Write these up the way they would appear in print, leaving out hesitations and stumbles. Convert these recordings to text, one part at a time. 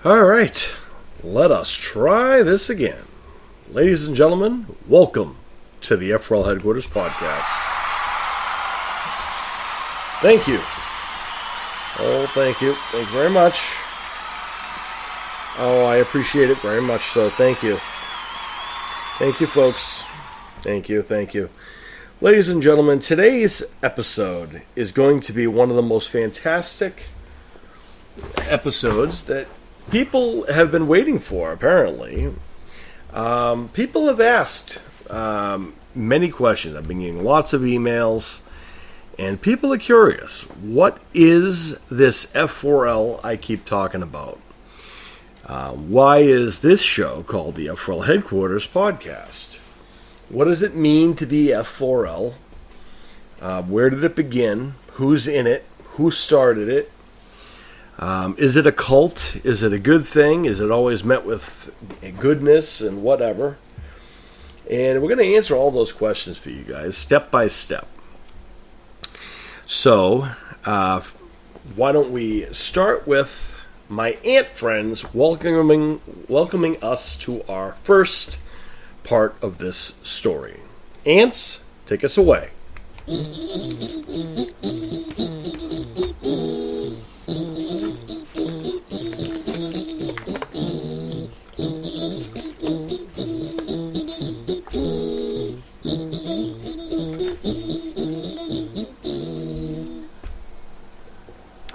All right, let us try this again. Ladies and gentlemen, welcome to the F4L Headquarters podcast. Thank you. Oh, thank you. Thank you very much. Oh, I appreciate it very much so. Thank you. Thank you, folks. Thank you. Ladies and gentlemen, today's episode is going to be one of the most fantastic episodes that people have been waiting for, apparently. People have asked many questions. I've been getting lots of emails, and people are curious. What is this F4L I keep talking about? Why is this show called the F4L Headquarters podcast? What does it mean to be F4L? Where did it begin? Who's in it? Who started it? Is it a cult? Is it a good thing? Is it always met with goodness and whatever? And we're going to answer all those questions for you guys, step by step. So, why don't we start with my ant friends welcoming us to our first part of this story. Ants, take us away.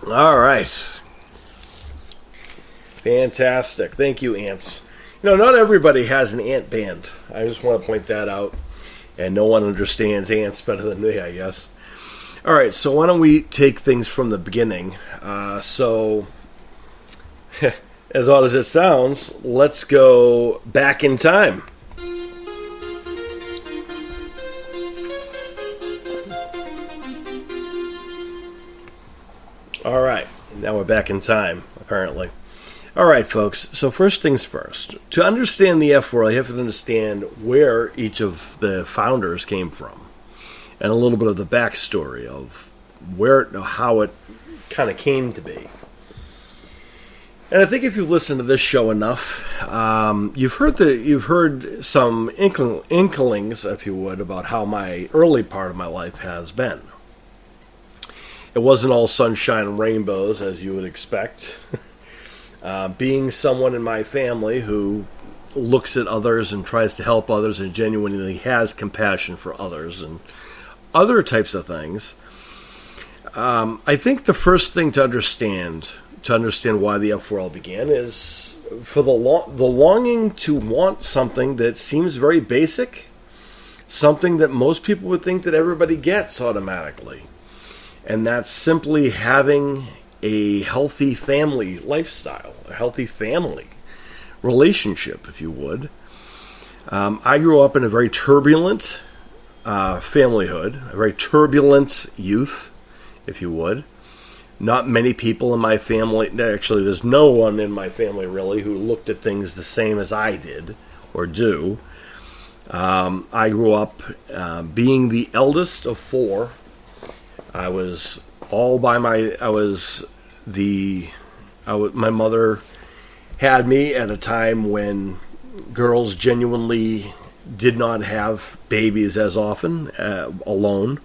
All right. Fantastic. Thank you, ants. You know, not everybody has an ant band. I just want to point that out. And no one understands ants better than me, I guess. All right, so why don't we take things from the beginning? So, as odd as it sounds, let's go back in time. All right, now we're back in time, apparently. All right, folks, so first things first. To understand the F4L, you have to understand where each of the founders came from and a little bit of the backstory of how it kind of came to be. And I think if you've listened to this show enough, you've heard some inklings, if you would, about how my early part of my life has been. It wasn't all sunshine and rainbows, as you would expect. Being someone in my family who looks at others and tries to help others and genuinely has compassion for others and other types of things, I think the first thing to understand why the F4L began is for the longing to want something that seems very basic, something that most people would think that everybody gets automatically. And that's simply having a healthy family lifestyle, a healthy family relationship, if you would. I grew up in a very turbulent familyhood, a very turbulent youth, if you would. Not many people in my family, actually there's no one in my family really who looked at things the same as I did or do. I grew up being the eldest of four. My mother had me at a time when girls genuinely did not have babies as often, alone.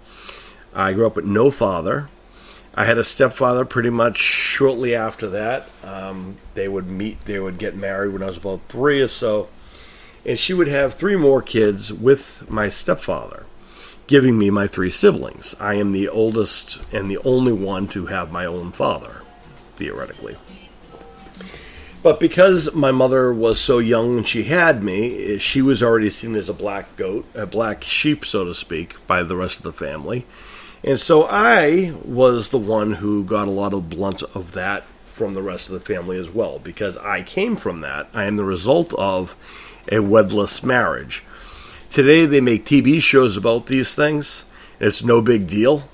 I grew up with no father. I had a stepfather pretty much shortly after that. They would get married when I was about 3 or so. And she would have 3 more kids with my stepfather, giving me my 3 siblings. I am the oldest and the only one to have my own father, theoretically. But because my mother was so young when she had me, she was already seen as a black goat, a black sheep, so to speak, by the rest of the family. And so I was the one who got a lot of blunt of that from the rest of the family as well, because I came from that. I am the result of a wedless marriage. Today they make TV shows about these things. It's no big deal.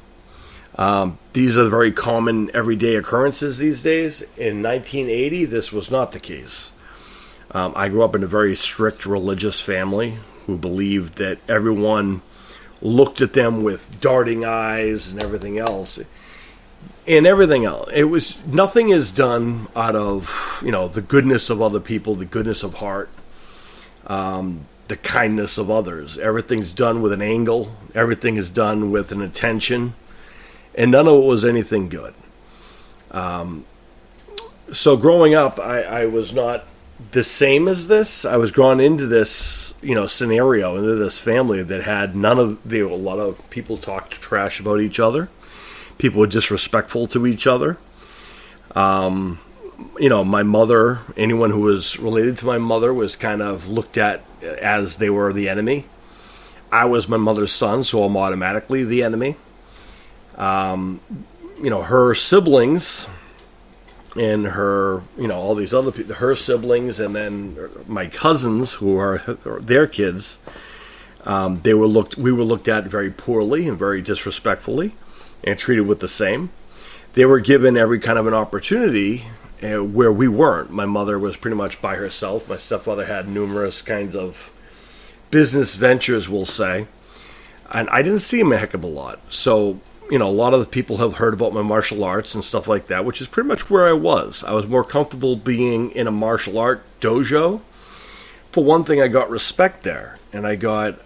These are very common everyday occurrences these days. In 1980, this was not the case. I grew up in a very strict religious family who believed that everyone looked at them with darting eyes and everything else. and everything else. Nothing is done out of, the goodness of other people, the goodness of heart, the kindness of others. Everything's done with an angle. Everything is done with an intention, and none of it was anything good. So growing up, I was not the same as this. I was drawn into this, scenario, into this family that had a lot of people talked trash about each other. People were disrespectful to each other. My mother, anyone who was related to my mother was kind of looked at as they were the enemy. I was my mother's son, so I'm automatically the enemy. Her siblings and her, all these other people, her siblings, and then my cousins who are their kids, we were looked at very poorly and very disrespectfully and treated with the same. They were given every kind of an opportunity where we weren't. My mother was pretty much by herself. My stepfather had numerous kinds of business ventures, we'll say, and I didn't see him a heck of a lot. So, a lot of the people have heard about my martial arts and stuff like that, which is pretty much where I was. I was more comfortable being in a martial art dojo. For one thing, I got respect there, and I got,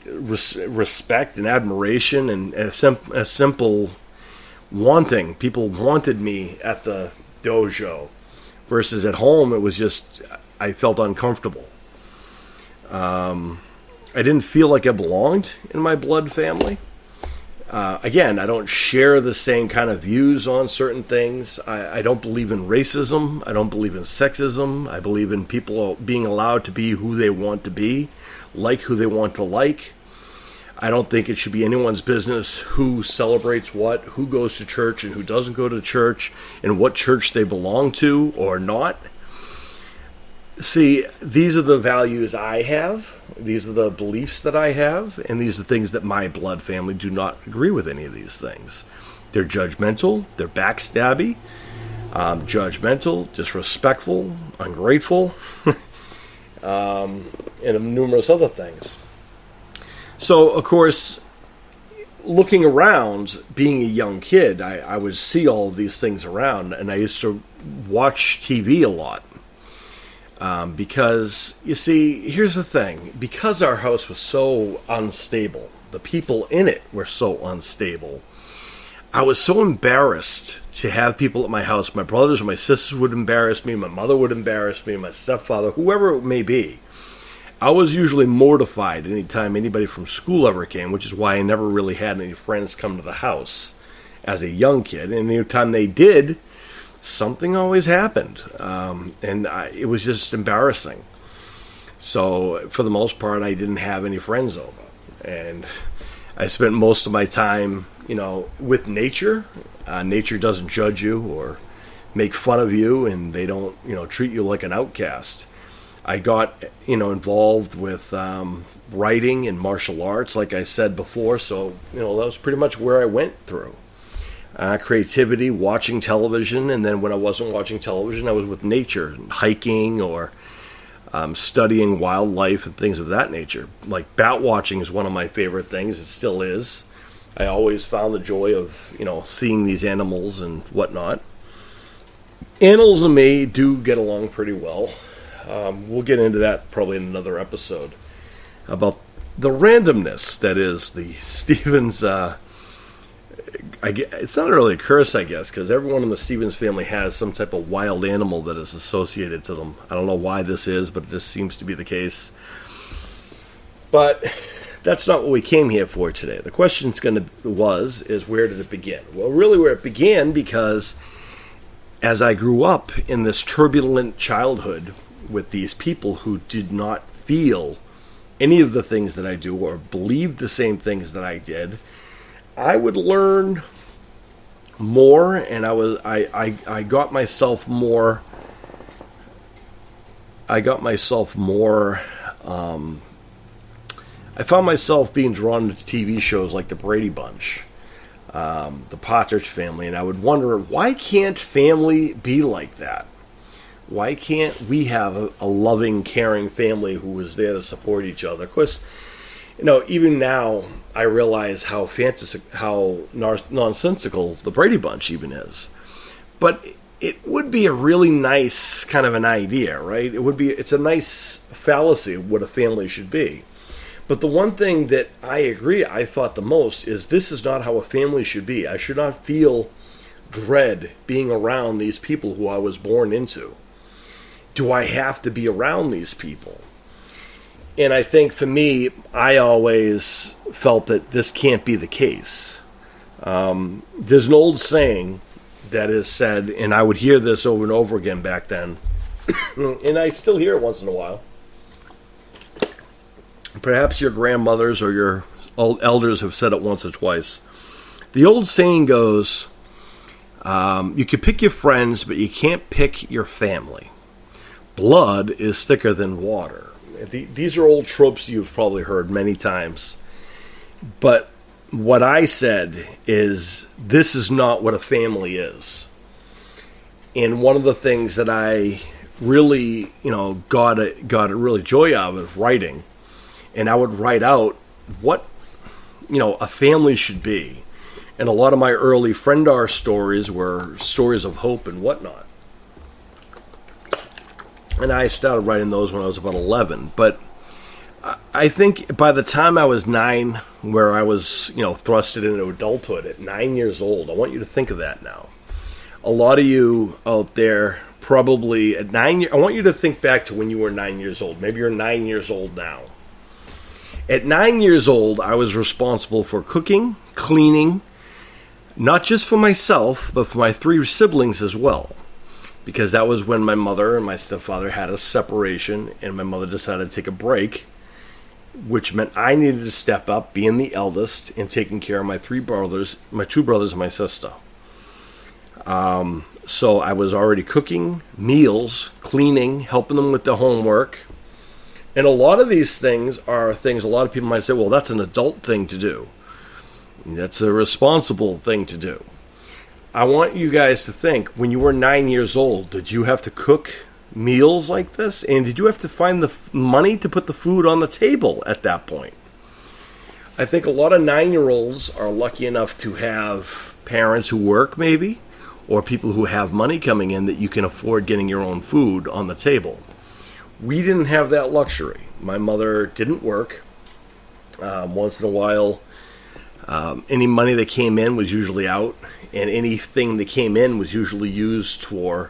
respect and admiration and a simple wanting. People wanted me at the dojo, versus at home, it was just, I felt uncomfortable. I didn't feel like I belonged in my blood family. Again, I don't share the same kind of views on certain things. I don't believe in racism. I don't believe in sexism. I believe in people being allowed to be who they want to be, like who they want to like. I don't think it should be anyone's business who celebrates what, who goes to church and who doesn't go to church, and what church they belong to or not. See, these are the values I have. These are the beliefs that I have. And these are things that my blood family do not agree with any of these things. They're judgmental. They're backstabby. Judgmental, disrespectful, ungrateful, and numerous other things. So, of course, looking around, being a young kid, I would see all of these things around. And I used to watch TV a lot. Because, you see, here's the thing. Because our house was so unstable, the people in it were so unstable, I was so embarrassed to have people at my house. My brothers or my sisters would embarrass me, my mother would embarrass me, my stepfather, whoever it may be. I was usually mortified anytime anybody from school ever came, which is why I never really had any friends come to the house as a young kid. And anytime they did, something always happened, it was just embarrassing. So for the most part, I didn't have any friends over, and I spent most of my time, with nature. Nature doesn't judge you or make fun of you, and they don't, treat you like an outcast. I got, involved with writing and martial arts, like I said before. So, that was pretty much where I went through. Creativity, watching television, and then when I wasn't watching television, I was with nature, hiking or studying wildlife and things of that nature. Like bat watching is one of my favorite things. It still is. I always found the joy of, seeing these animals and whatnot. Animals and me do get along pretty well. We'll get into that probably in another episode about the randomness that is the Stevens. It's not really a curse, I guess, because everyone in the Stevens family has some type of wild animal that is associated to them. I don't know why this is, but this seems to be the case. But that's not what we came here for today. The question is where did it begin? Well, really where it began, because as I grew up in this turbulent childhood with these people who did not feel any of the things that I do or believed the same things that I did, I would learn more, and I got myself more. I found myself being drawn to TV shows like The Brady Bunch, The Partridge Family, and I would wonder, why can't family be like that? Why can't we have a loving, caring family who is there to support each other? Of course, Even now, I realize how nonsensical the Brady Bunch even is. But it would be a really nice kind of an idea, right? It's a nice fallacy of what a family should be. But the one thing that I thought the most is this is not how a family should be. I should not feel dread being around these people who I was born into. Do I have to be around these people? And I think for me, I always felt that this can't be the case. There's an old saying that is said, and I would hear this over and over again back then, and I still hear it once in a while. Perhaps your grandmothers or your old elders have said it once or twice. The old saying goes, you can pick your friends, but you can't pick your family. Blood is thicker than water. These are old tropes you've probably heard many times. But what I said is, this is not what a family is. And one of the things that I really, got a really joy out of writing, and I would write out what, a family should be. And a lot of my early Friendar stories were stories of hope and whatnot. And I started writing those when I was about 11. But I think by the time I was 9, where I was, thrusted into adulthood at 9 years old, I want you to think of that now. A lot of you out there probably at 9 I want you to think back to when you were 9 years old. Maybe you're 9 years old now. At 9 years old, I was responsible for cooking, cleaning, not just for myself, but for my 3 siblings as well. Because that was when my mother and my stepfather had a separation, and my mother decided to take a break, which meant I needed to step up, being the eldest, and taking care of my 3 brothers, my 2 brothers and my sister. So I was already cooking, meals, cleaning, helping them with their homework. And a lot of these things are things a lot of people might say, well, that's an adult thing to do. That's a responsible thing to do. I want you guys to think, when you were 9 years old, did you have to cook meals like this? And did you have to find the money to put the food on the table at that point? I think a lot of 9-year-olds are lucky enough to have parents who work, maybe, or people who have money coming in that you can afford getting your own food on the table. We didn't have that luxury. My mother didn't work. Once in a while, any money that came in was usually out, and anything that came in was usually used for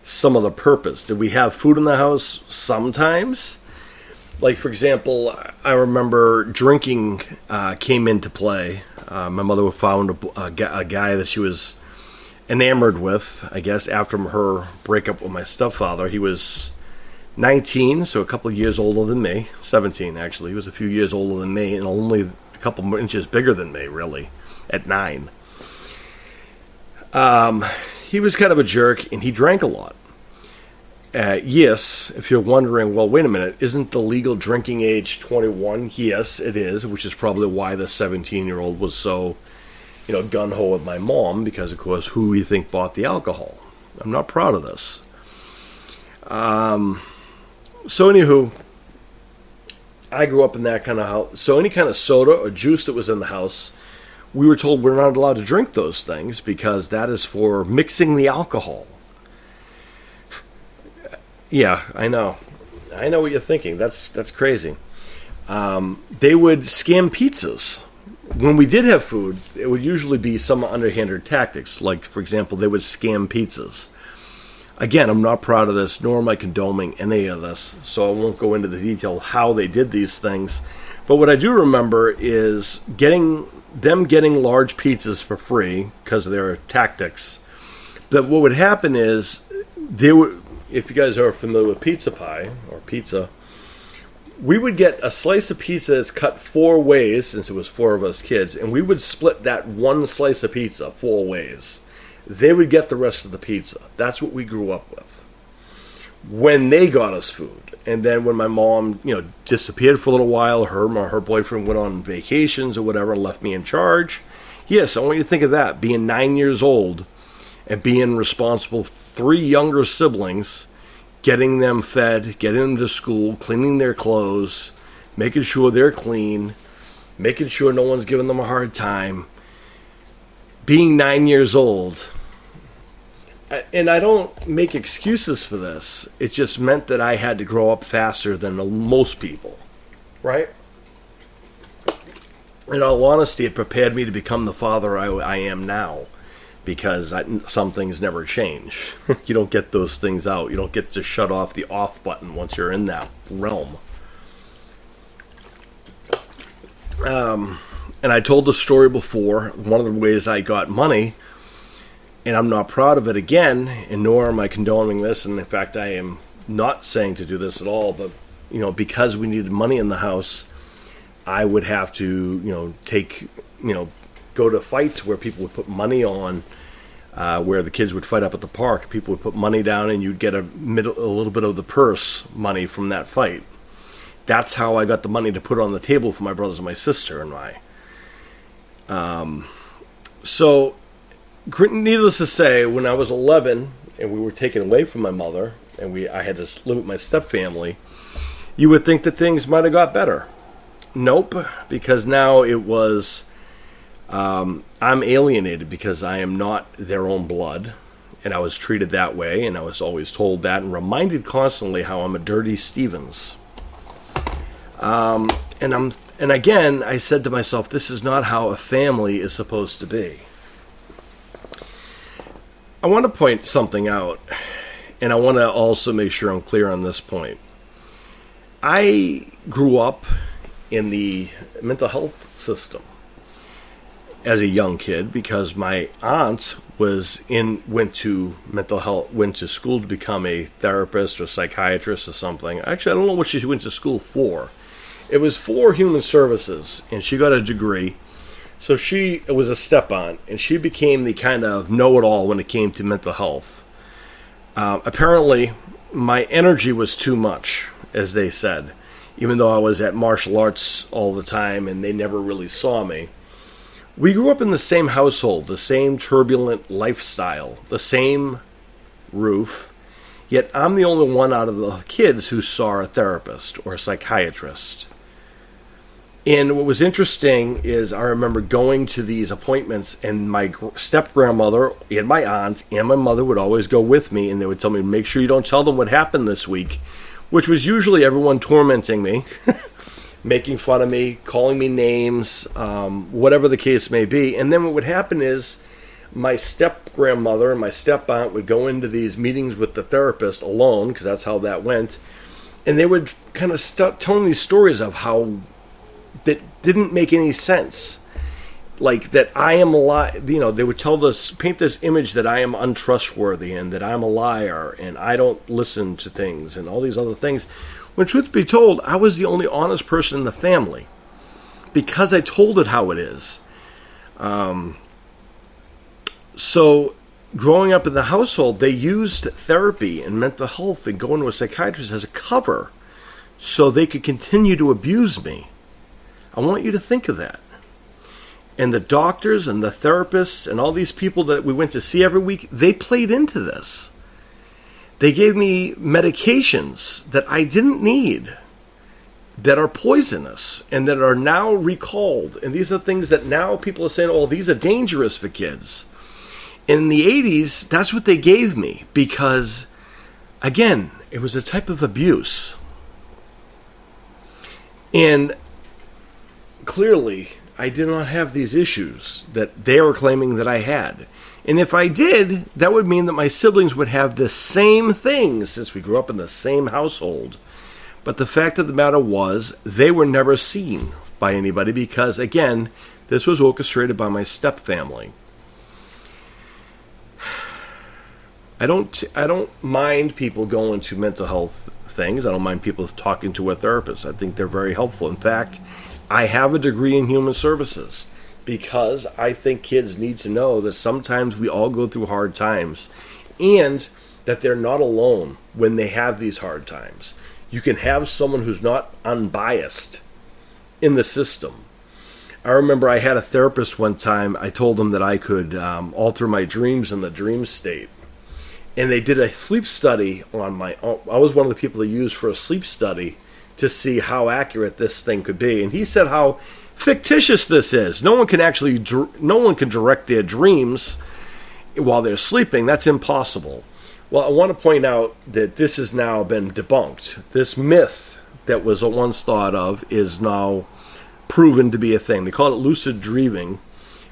some other purpose. Did we have food in the house? Sometimes. Like, for example, I remember drinking came into play. My mother found a guy that she was enamored with, I guess, after her breakup with my stepfather. He was 19, so a couple of years older than me. 17, actually. He was a few years older than me, and only a couple more inches bigger than me, really, at 9. He was kind of a jerk, and he drank a lot. Yes, if you're wondering, well, wait a minute, isn't the legal drinking age 21? Yes, it is, which is probably why the 17-year-old was so, gung-ho with my mom, because, of course, who do you think bought the alcohol? I'm not proud of this. So, anywho, I grew up in that kind of house. So any kind of soda or juice that was in the house, we were told we're not allowed to drink those things because that is for mixing the alcohol. Yeah, I know. I know what you're thinking. That's crazy. They would scam pizzas. When we did have food, it would usually be some underhanded tactics. Like, for example, they would scam pizzas. Again, I'm not proud of this, nor am I condoning any of this, so I won't go into the detail how they did these things. But what I do remember is getting large pizzas for free because of their tactics. That what would happen is, if you guys are familiar with pizza pie or pizza, we would get a slice of pizza that's cut 4 ways, since it was 4 of us kids, and we would split that one slice of pizza 4 ways. They would get the rest of the pizza. That's what we grew up with. When they got us food. And then when my mom, disappeared for a little while, her boyfriend went on vacations or whatever and left me in charge. Yes, I want you to think of that. Being 9 years old and being responsible for 3 younger siblings, getting them fed, getting them to school, cleaning their clothes, making sure they're clean, making sure no one's giving them a hard time. Being 9 years old, and I don't make excuses for this. It just meant that I had to grow up faster than most people, right? In all honesty, it prepared me to become the father I am now, because some things never change. You don't get those things out. You don't get to shut off the off button once you're in that realm. And I told the story before. One of the ways I got money, and I'm not proud of it again, and nor am I condoning this, and in fact I am not saying to do this at all, but because we needed money in the house, I would have to go to fights where people would put money on, where the kids would fight up at the park. People would put money down and you'd get a little bit of the purse money from that fight. That's how I got the money to put on the table for my brothers and my sister and I. So, needless to say, when I was 11 and we were taken away from my mother and I had to live with my stepfamily, you would think that things might have got better. Nope, because now it was, I'm alienated because I am not their own blood, and I was treated that way, and I was always told that and reminded constantly how I'm a dirty Stevens. And again, I said to myself, this is not how a family is supposed to be. I want to point something out, and I want to also make sure I'm clear on this point. I grew up in the mental health system as a young kid because my aunt went to school to become a therapist or psychiatrist or something. Actually, I don't know what she went to school for. It was for human services, and she got a degree. So she was a step-aunt, and she became the kind of know-it-all when it came to mental health. Apparently, my energy was too much, as they said, even though I was at martial arts all the time and they never really saw me. We grew up in the same household, the same turbulent lifestyle, the same roof, yet I'm the only one out of the kids who saw a therapist or a psychiatrist. And what was interesting is I remember going to these appointments, and my step-grandmother and my aunt and my mother would always go with me, and they would tell me, make sure you don't tell them what happened this week, which was usually everyone tormenting me, making fun of me, calling me names, whatever the case may be. And then what would happen is my step-grandmother and my step-aunt would go into these meetings with the therapist alone, because that's how that went, and they would kind of start telling these stories of how that didn't make any sense. Like that I am a lie, they would paint this image that I am untrustworthy and that I'm a liar and I don't listen to things and all these other things. When truth be told, I was the only honest person in the family because I told it how it is. So growing up in the household, they used therapy and mental health and going to a psychiatrist as a cover so they could continue to abuse me. I want you to think of that. And the doctors and the therapists and all these people that we went to see every week, they played into this. They gave me medications that I didn't need, that are poisonous, and that are now recalled. And these are things that now people are saying, oh, these are dangerous for kids. In the 80s, that's what they gave me because, again, it was a type of abuse. And clearly, I did not have these issues that they were claiming that I had. And if I did, that would mean that my siblings would have the same things since we grew up in the same household. But the fact of the matter was, they were never seen by anybody because, again, this was orchestrated by my stepfamily. I don't mind people going to mental health things. I don't mind people talking to a therapist. I think they're very helpful. In fact, I have a degree in human services because I think kids need to know that sometimes we all go through hard times and that they're not alone when they have these hard times. You can have someone who's not unbiased in the system. I remember I had a therapist one time. I told him that I could alter my dreams in the dream state. And they did a sleep study on I was one of the people they used for a sleep study to see how accurate this thing could be. And he said how fictitious this is. No one can direct their dreams while they're sleeping. That's impossible. Well, I want to point out that this has now been debunked. This myth that was once thought of is now proven to be a thing. They call it lucid dreaming,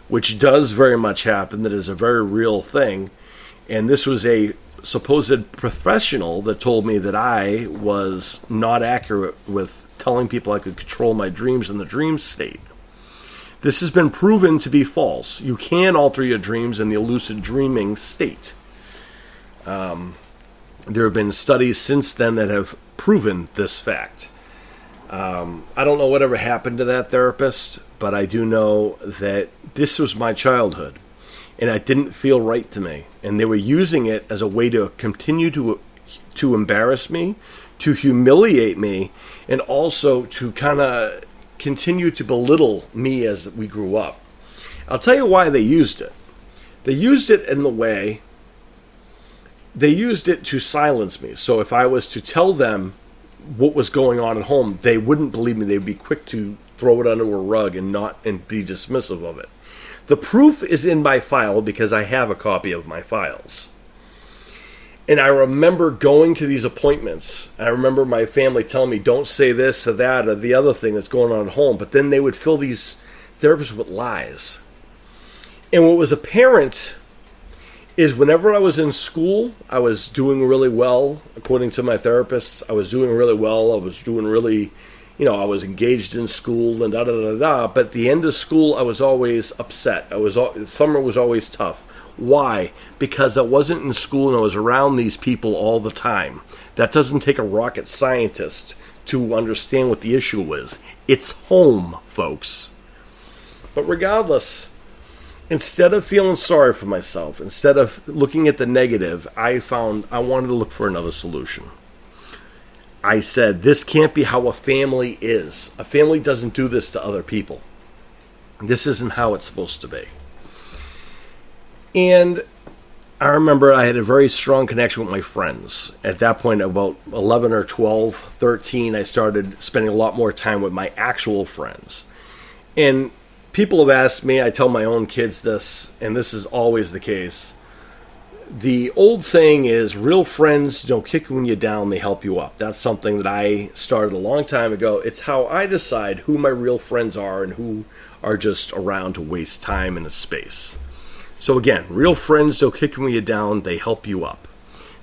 which does very much happen. That is a very real thing. And this was a supposed professional that told me that I was not accurate with telling people I could control my dreams in the dream state. This has been proven to be false. You can alter your dreams in the lucid dreaming state. There have been studies since then that have proven this fact. I don't know whatever happened to that therapist, but I do know that this was my childhood, and it didn't feel right to me. And they were using it as a way to continue to embarrass me, to humiliate me, and also to kind of continue to belittle me as we grew up. I'll tell you why they used it. They used it in the way, they used it to silence me. So if I was to tell them what was going on at home, they wouldn't believe me. They'd be quick to throw it under a rug and be dismissive of it. The proof is in my file because I have a copy of my files. And I remember going to these appointments. I remember my family telling me, don't say this or that or the other thing that's going on at home. But then they would fill these therapists with lies. And what was apparent is whenever I was in school, I was doing really well. According to my therapists, I was doing really well. I was doing really, I was engaged in school and da-da-da-da. But at the end of school, I was always upset. Summer was always tough. Why? Because I wasn't in school and I was around these people all the time. That doesn't take a rocket scientist to understand what the issue is. It's home, folks. But regardless, instead of feeling sorry for myself, instead of looking at the negative, I wanted to look for another solution. I said, this can't be how a family is. A family doesn't do this to other people. This isn't how it's supposed to be. And I remember I had a very strong connection with my friends. At that point, about 11 or 12, 13, I started spending a lot more time with my actual friends. And people have asked me, I tell my own kids this, and this is always the case. The old saying is, real friends don't kick you when you're down, they help you up. That's something that I started a long time ago. It's how I decide who my real friends are and who are just around to waste time in a space. So again, real friends don't kick you when you're down, they help you up.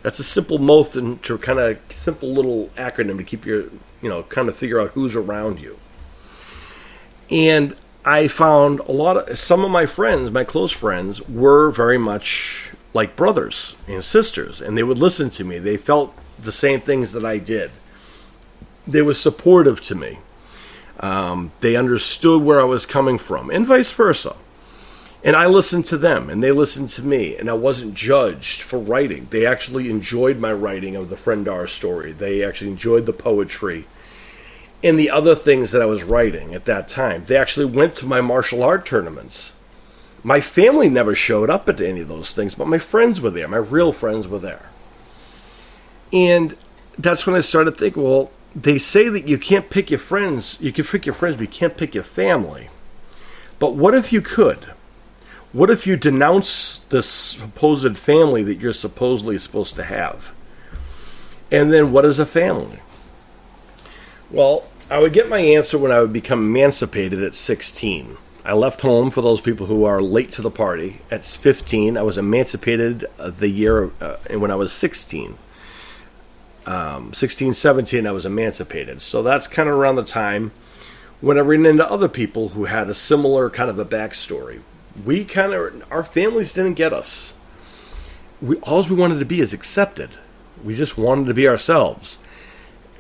That's a simple simple little acronym to keep your, kind of figure out who's around you. And I found some of my friends, my close friends, were very much like brothers and sisters, and they would listen to me. They felt the same things that I did. They were supportive to me. They understood where I was coming from, and vice versa. And I listened to them, and they listened to me, and I wasn't judged for writing. They actually enjoyed my writing of the Friendar story. They actually enjoyed the poetry and the other things that I was writing at that time. They actually went to my martial art tournaments. My family never showed up at any of those things, but my friends were there. My real friends were there. And that's when I started thinking, well, they say that you can't pick your friends. You can pick your friends, but you can't pick your family. But what if you could? What if you denounce this supposed family that you're supposedly supposed to have? And then what is a family? Well, I would get my answer when I would become emancipated at 16. I left home, for those people who are late to the party. At 15, I was emancipated the year when I was 16. 16, 17, I was emancipated. So that's kind of around the time when I ran into other people who had a similar kind of a backstory. Our families didn't get us. All we wanted to be is accepted. We just wanted to be ourselves.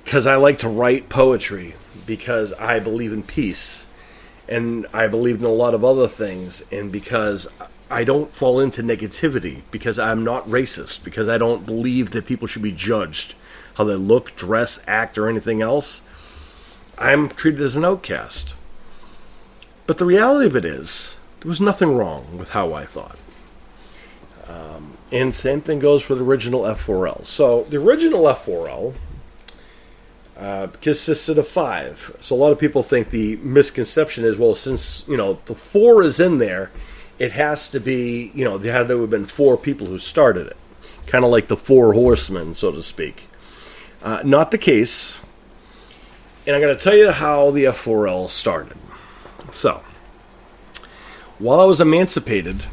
Because I like to write poetry, because I believe in peace, and I believe in a lot of other things, and because I don't fall into negativity, because I'm not racist, because I don't believe that people should be judged how they look, dress, act, or anything else. I'm treated as an outcast. But the reality of it is, there was nothing wrong with how I thought. And same thing goes for the original F4L. So the original F4L, consisted of 5. So a lot of people think the misconception is, well, since, the 4 is in there, it has to be, there had to have been 4 people who started it. Kind of like the 4 horsemen, so to speak. Not the case. And I'm going to tell you how the F4L started. So, while I was emancipated,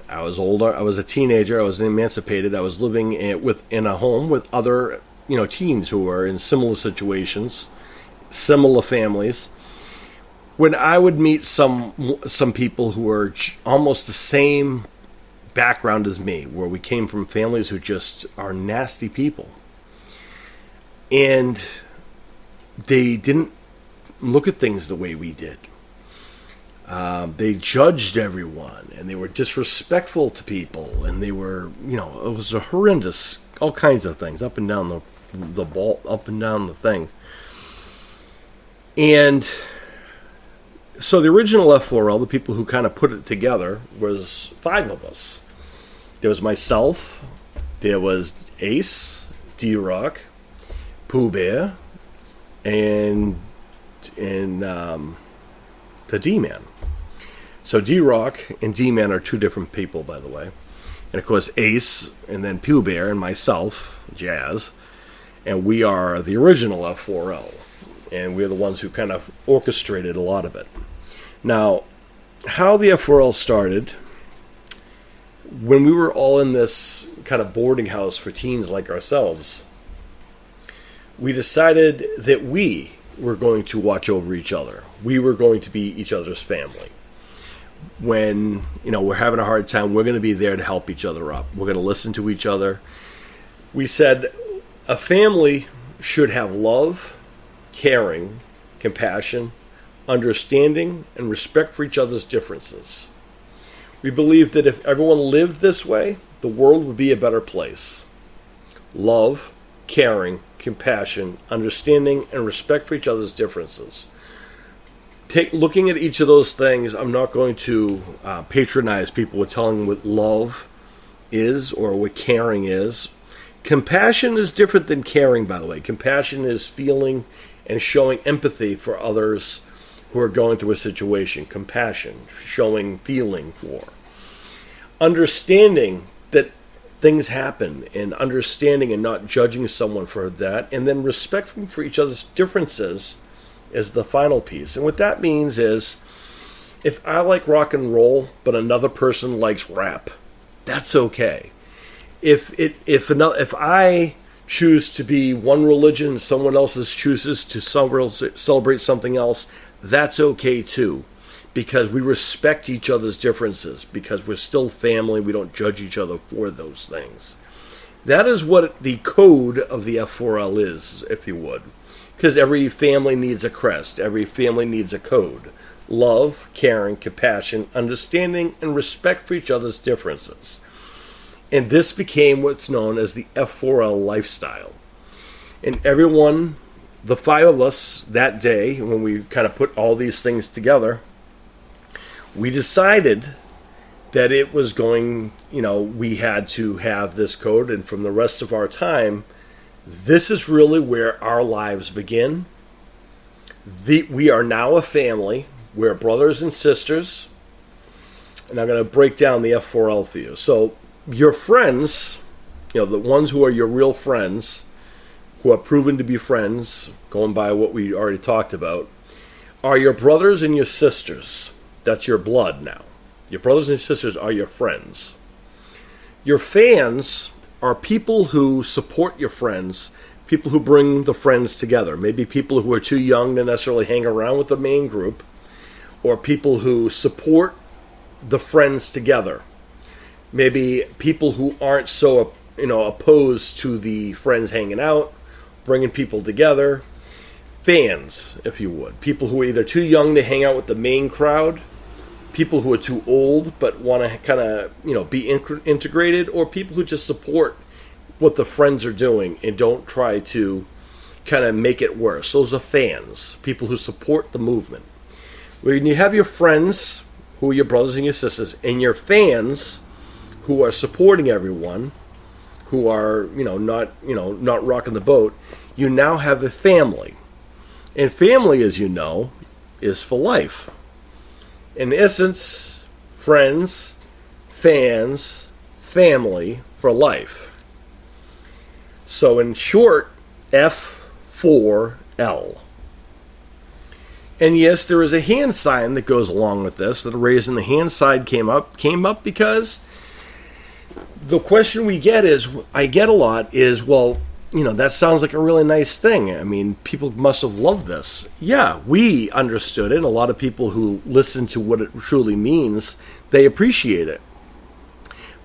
I was older, I was a teenager, I was emancipated, I was living in a home with other, teens who were in similar situations, similar families. When I would meet some people who were almost the same background as me, where we came from families who just are nasty people, and they didn't look at things the way we did. They judged everyone, and they were disrespectful to people, and they were, it was a horrendous, all kinds of things up and down the ball, up and down the thing. And so the original F4L, the people who kind of put it together, was 5 of us. There was myself, there was Ace, D-Rock, Pooh Bear, and the D-Man. So D-Rock and D-Man are 2 different people, by the way. And of course Ace, and then Pooh Bear, and myself, Jazz. And we are the original F4L. And we're the ones who kind of orchestrated a lot of it. Now, how the F4L started, when we were all in this kind of boarding house for teens like ourselves, we decided that we were going to watch over each other. We were going to be each other's family. When, we're having a hard time, we're going to be there to help each other up. We're going to listen to each other. We said a family should have love, caring, compassion, understanding, and respect for each other's differences. We believe that if everyone lived this way, the world would be a better place. Love, caring, compassion, understanding, and respect for each other's differences. Looking at each of those things, I'm not going to patronize people with telling them what love is or what caring is. Compassion is different than caring, by the way. Compassion is feeling and showing empathy for others who are going through a situation. Compassion, showing feeling for. Understanding that things happen, and understanding and not judging someone for that, and then respecting for each other's differences is the final piece. And what that means is, if I like rock and roll, but another person likes rap, that's okay. If I choose to be one religion and someone else chooses to celebrate something else, that's okay too. Because we respect each other's differences. Because we're still family, we don't judge each other for those things. That is what the code of the F4L is, if you would. Because every family needs a crest. Every family needs a code. Love, caring, compassion, understanding, and respect for each other's differences. And this became what's known as the F4L lifestyle. And everyone, the 5 of us that day, when we kind of put all these things together, we decided that it was going, we had to have this code, and from the rest of our time, this is really where our lives begin. We are now a family. We're brothers and sisters. And I'm going to break down the F4L for you. So your friends, the ones who are your real friends, who are proven to be friends, going by what we already talked about, are your brothers and your sisters. That's your blood now. Your brothers and sisters are your friends. Your fans are people who support your friends, people who bring the friends together. Maybe people who are too young to necessarily hang around with the main group, or people who support the friends together. Maybe people who aren't so, opposed to the friends hanging out, bringing people together. Fans, if you would. People who are either too young to hang out with the main crowd, people who are too old but want to kind of, be integrated, or people who just support what the friends are doing and don't try to kind of make it worse. Those are fans, people who support the movement. When you have your friends, who are your brothers and your sisters, and your fans, who are supporting everyone, who are, not rocking the boat, you now have a family. And family, as you know, is for life. In essence, friends, fans, family for life. So in short, F4L. And yes, there is a hand sign that goes along with this. The reason the hand sign came up because the question I get a lot is, well, that sounds like a really nice thing. I mean, people must have loved this. Yeah, we understood it. And a lot of people who listen to what it truly means, they appreciate it.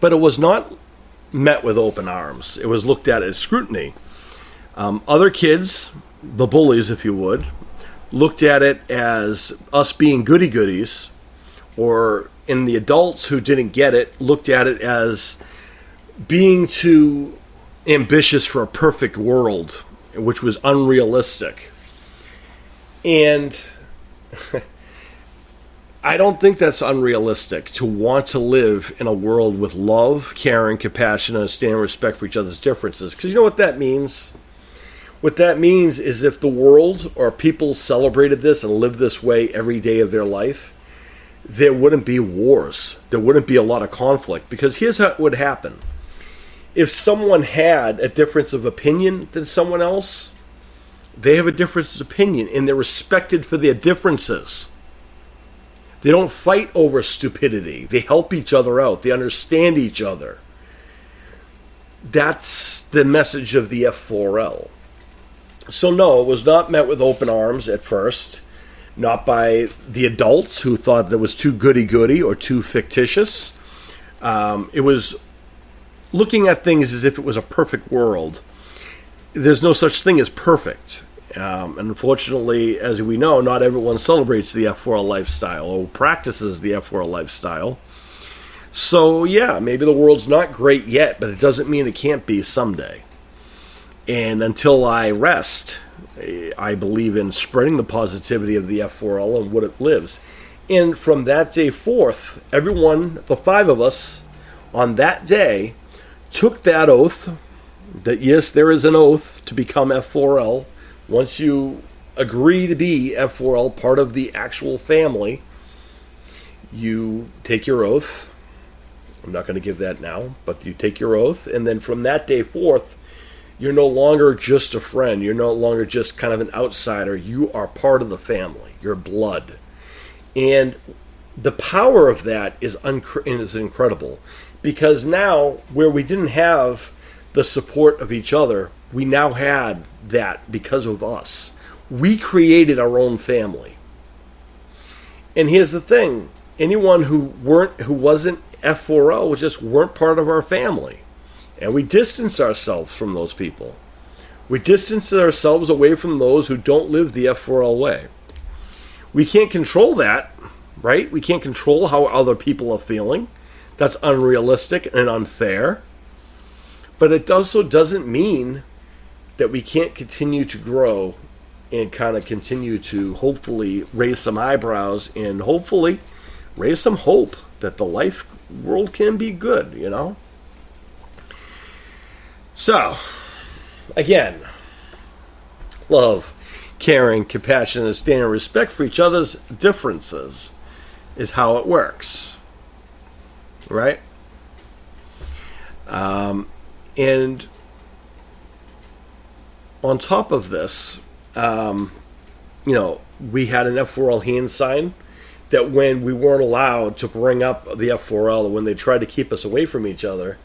But it was not met with open arms. It was looked at as scrutiny. Other kids, the bullies, if you would, looked at it as us being goody-goodies, or in the adults who didn't get it, looked at it as being too ambitious for a perfect world, which was unrealistic. And I don't think that's unrealistic, to want to live in a world with love, caring, compassion, understanding, respect for each other's differences. Because you know what that means? What that means is if the world or people celebrated this and lived this way every day of their life, there wouldn't be wars. There wouldn't be a lot of conflict. Because here's how it would happen. If someone had a difference of opinion than someone else, they have a difference of opinion and they're respected for their differences. They don't fight over stupidity. They help each other out. They understand each other. That's the message of the F4L. So no, it was not met with open arms at first. Not by the adults who thought that was too goody-goody or too fictitious. It was looking at things as if it was a perfect world. There's no such thing as perfect. And unfortunately, as we know, not everyone celebrates the F4L lifestyle or practices the F4L lifestyle. So yeah, maybe the world's not great yet, but it doesn't mean it can't be someday. And until I rest, I believe in spreading the positivity of the F4L and what it lives. And from that day forth, everyone, the 5 of us, on that day, took that oath, that yes, there is an oath to become F4L. Once you agree to be F4L, part of the actual family, you take your oath. I'm not going to give that now, but you take your oath. And then from that day forth, you're no longer just a friend. You're no longer just kind of an outsider. You are part of the family. You're blood. And the power of that is incredible. Because now, where we didn't have the support of each other, we now had that because of us. We created our own family. And here's the thing. Anyone who wasn't F4L just weren't part of our family. And we distance ourselves from those people. We distance ourselves away from those who don't live the F4L way. We can't control that, right? We can't control how other people are feeling. That's unrealistic and unfair. But it also doesn't mean that we can't continue to grow and kind of continue to hopefully raise some eyebrows and hopefully raise some hope that the world can be good, So, again, love, caring, compassion, understanding, respect for each other's differences is how it works. Right? And on top of this, we had an F4L hand sign that when we weren't allowed to bring up the F4L, when they tried to keep us away from each other,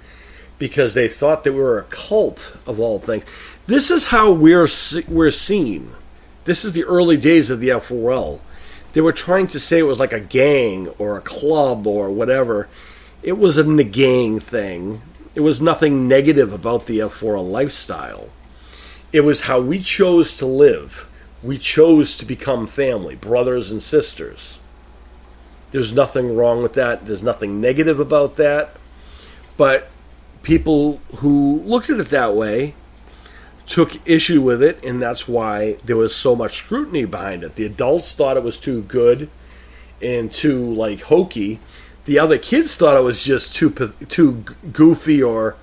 because they thought that we were a cult of all things. This is how we're seen. This is the early days of the F4L. They were trying to say it was like a gang or a club or whatever. It was a gang thing. It was nothing negative about the F4L lifestyle. It was how we chose to live. We chose to become family, brothers and sisters. There's nothing wrong with that. There's nothing negative about that. But people who looked at it that way took issue with it, and that's why there was so much scrutiny behind it. The adults thought it was too good and too hokey. The other kids thought it was just too goofy or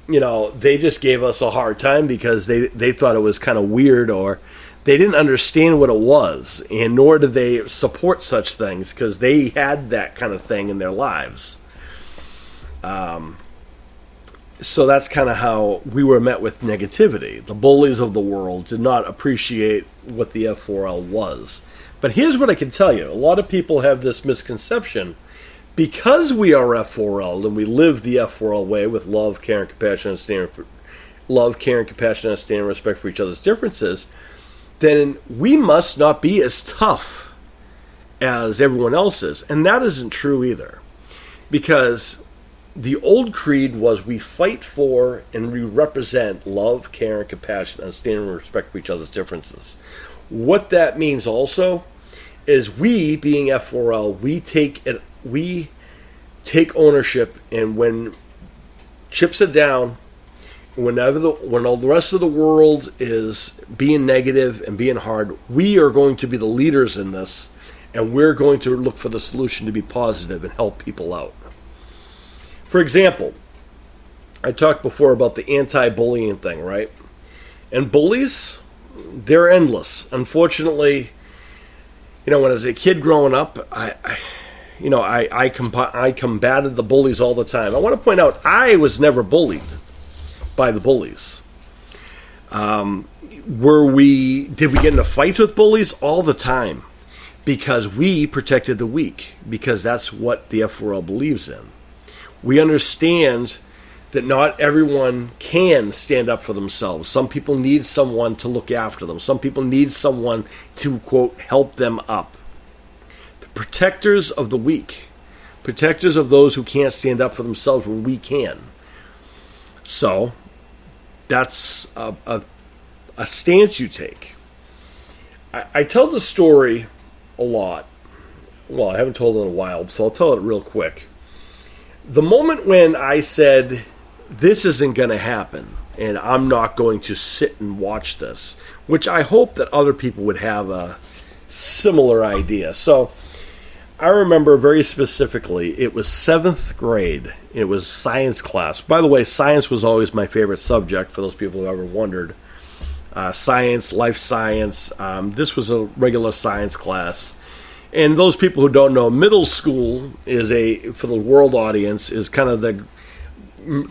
they just gave us a hard time because they thought it was kind of weird, or they didn't understand what it was, and nor did they support such things because they had that kind of thing in their lives. So that's kind of how we were met with negativity. The bullies of the world did not appreciate what the F4L was. But here's what I can tell you. A lot of people have this misconception. Because we are F4L and we live the F4L way with love, care, and compassion, understanding, respect for each other's differences, then we must not be as tough as everyone else is. And that isn't true either. Because the old creed was we fight for and we represent love, care, and compassion, understanding, and respect for each other's differences. What that means also is we, being F4L, we take ownership, and when chips are down, when all the rest of the world is being negative and being hard, we are going to be the leaders in this, and we're going to look for the solution to be positive and help people out. For example, I talked before about the anti-bullying thing, right? And bullies, they're endless. Unfortunately, when I was a kid growing up, I combated the bullies all the time. I want to point out, I was never bullied by the bullies. Did we get into fights with bullies? All the time. Because we protected the weak. Because that's what the F4L believes in. We understand that not everyone can stand up for themselves. Some people need someone to look after them. Some people need someone to, quote, help them up. The protectors of the weak. Protectors of those who can't stand up for themselves when we can. So, that's a stance you take. I tell the story a lot. Well, I haven't told it in a while, so I'll tell it real quick. The moment when I said, this isn't going to happen, and I'm not going to sit and watch this, which I hope that other people would have a similar idea. So I remember very specifically, it was 7th grade. It was science class. By the way, science was always my favorite subject, for those people who ever wondered. Science, life science. This was a regular science class. And those people who don't know, middle school is for the world audience, is kind of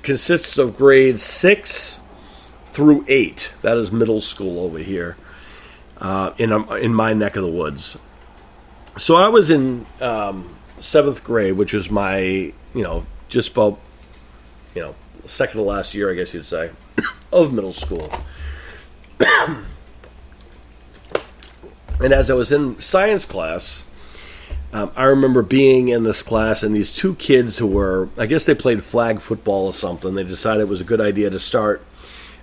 consists of grades 6 through 8. That is middle school over here in my neck of the woods. So I was in 7th grade, which was my, just about, second to last year, I guess you'd say, of middle school. And as I was in science class, I remember being in this class, and these two kids who were, I guess they played flag football or something. They decided it was a good idea to start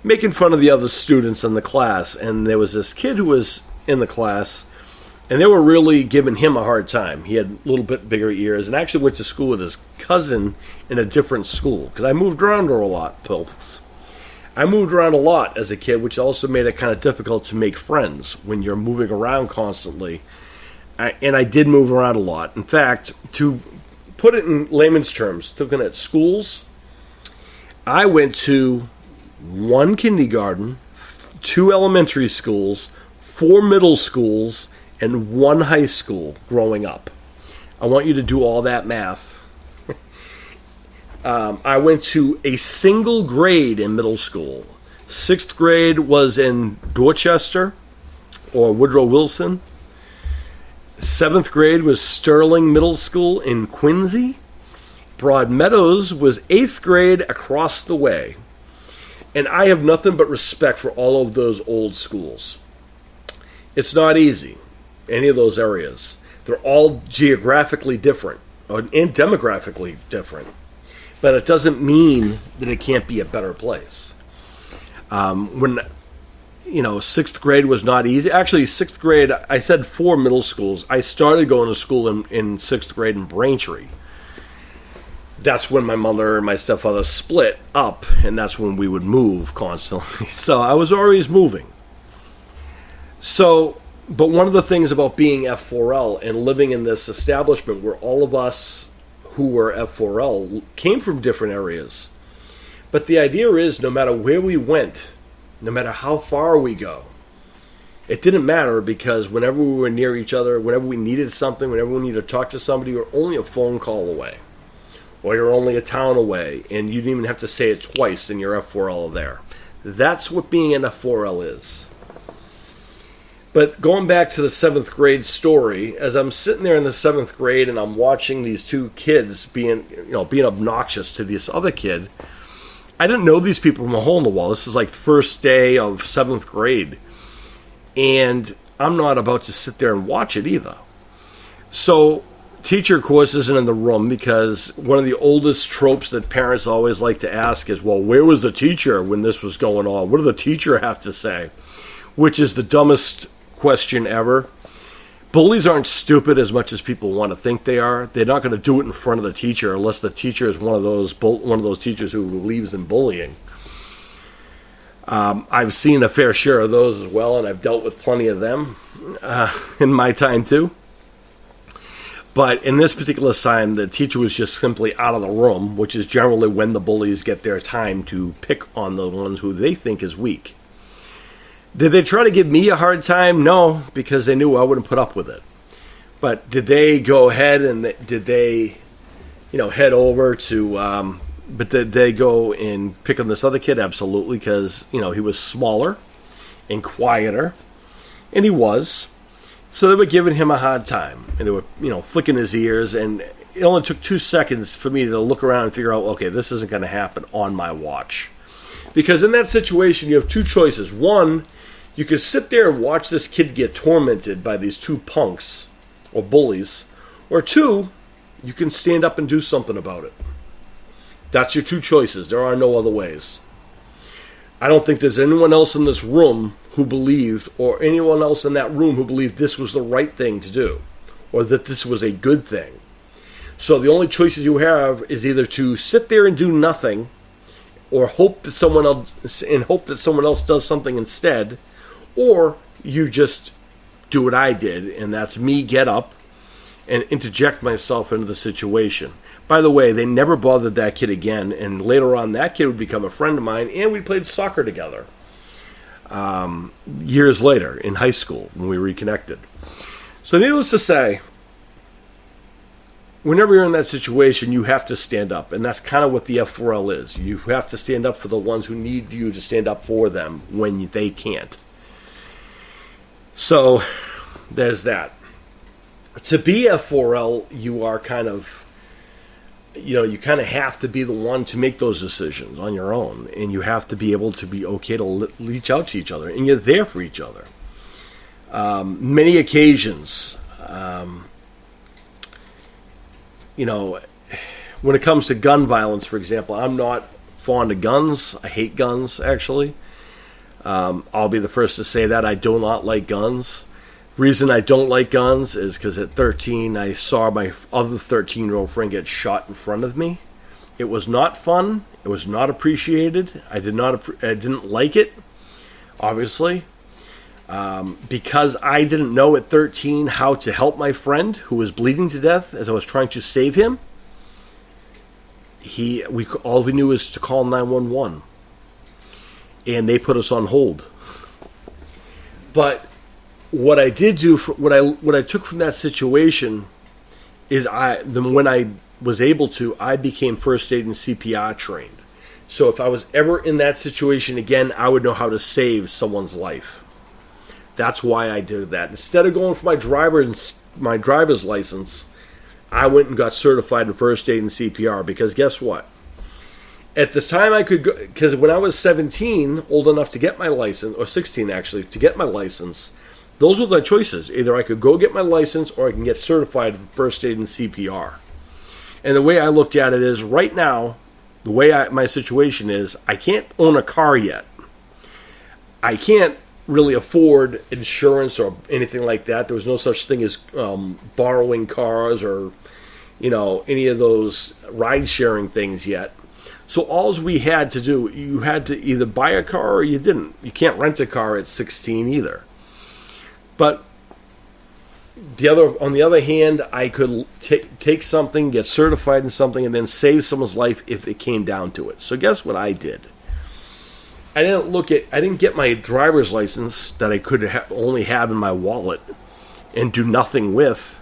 making fun of the other students in the class. And there was this kid who was in the class, and they were really giving him a hard time. He had a little bit bigger ears, and actually went to school with his cousin in a different school, because I moved around a lot, folks. I moved around a lot as a kid, which also made it kind of difficult to make friends when you're moving around constantly. And I did move around a lot. In fact, to put it in layman's terms, looking at schools, I went to 1 kindergarten, 2 elementary schools, 4 middle schools, and 1 high school growing up. I want you to do all that math. I went to a single grade in middle school. 6th grade was in Dorchester or Woodrow Wilson. 7th grade was Sterling Middle School in Quincy. Broadmeadows was 8th grade across the way. And I have nothing but respect for all of those old schools. It's not easy, any of those areas. They're all geographically different and demographically different. But it doesn't mean that it can't be a better place. When 6th grade was not easy. Actually, 6th grade, I said 4 middle schools. I started going to school in 6th grade in Braintree. That's when my mother and my stepfather split up, and that's when we would move constantly. So I was always moving. But one of the things about being F4L and living in this establishment where all of us who were F4L came from different areas. But the idea is, no matter where we went, no matter how far we go, it didn't matter, because whenever we were near each other, whenever we needed something, whenever we needed to talk to somebody, we were only a phone call away. Or you're only a town away, and you didn't even have to say it twice, and your F4L there. That's what being an F4L is. But going back to the 7th grade story, as I'm sitting there in the 7th grade and I'm watching these two kids being obnoxious to this other kid, I didn't know these people from a hole in the wall. This is like the first day of 7th grade. And I'm not about to sit there and watch it either. So teacher, of course, isn't in the room, because one of the oldest tropes that parents always like to ask is, well, where was the teacher when this was going on? What did the teacher have to say? Which is the dumbest question ever. Bullies aren't stupid as much as people want to think they are. They're not going to do it in front of the teacher unless the teacher is one of those teachers who believes in bullying. I've seen a fair share of those as well, and I've dealt with plenty of them in my time too. But in this particular time, the teacher was just simply out of the room, which is generally when the bullies get their time to pick on the ones who they think is weak. Did they try to give me a hard time? No, because they knew I wouldn't put up with it. But did they go ahead and did they, head over to... But did they go and pick on this other kid? Absolutely, because, he was smaller and quieter, and he was. So they were giving him a hard time, and they were, flicking his ears, and it only took 2 seconds for me to look around and figure out, okay, this isn't going to happen on my watch. Because in that situation, you have two choices. One, you could sit there and watch this kid get tormented by these two punks, or bullies. Or two, you can stand up and do something about it. That's your two choices. There are no other ways. I don't think there's anyone else in this room who believed, or anyone else in that room who believed this was the right thing to do, or that this was a good thing. So the only choices you have is either to sit there and do nothing, or hope that someone else does something instead, or you just do what I did, and that's me get up and interject myself into the situation. By the way, they never bothered that kid again, and later on that kid would become a friend of mine, and we played soccer together years later in high school when we reconnected. So needless to say, whenever you're in that situation, you have to stand up, and that's kind of what the F4L is. You have to stand up for the ones who need you to stand up for them when they can't. So there's that. To be F4L, you are kind of... you kind of have to be the one to make those decisions on your own, and you have to be able to be okay to reach out to each other, and you're there for each other. Many occasions, when it comes to gun violence, for example, I'm not fond of guns. I hate guns, actually. I'll be the first to say that. I do not like guns. Reason I don't like guns is because at 13 I saw my other 13-year-old friend get shot in front of me. It was not fun. It was not appreciated. I didn't like it, obviously, because I didn't know at 13 how to help my friend who was bleeding to death as I was trying to save him. All we knew was to call 911, and they put us on hold. But what I did do, what I took from that situation, is when I was able to, I became first aid and CPR trained. So if I was ever in that situation again, I would know how to save someone's life. That's why I did that. Instead of going for my driver's license, I went and got certified in first aid and CPR, because guess what? At the time I could go, because when I was 17, old enough to get my license, or 16 actually, to get my license, those were the choices. Either I could go get my license, or I can get certified in first aid and CPR. And the way I looked at it is, right now, the way my situation is, I can't own a car yet. I can't really afford insurance or anything like that. There was no such thing as borrowing cars or, any of those ride-sharing things yet. So all we had to do, you had to either buy a car or you didn't. You can't rent a car at 16 either. But On the other hand, I could take something, get certified in something, and then save someone's life if it came down to it. So guess what I did? I didn't get my driver's license that I could only have in my wallet and do nothing with.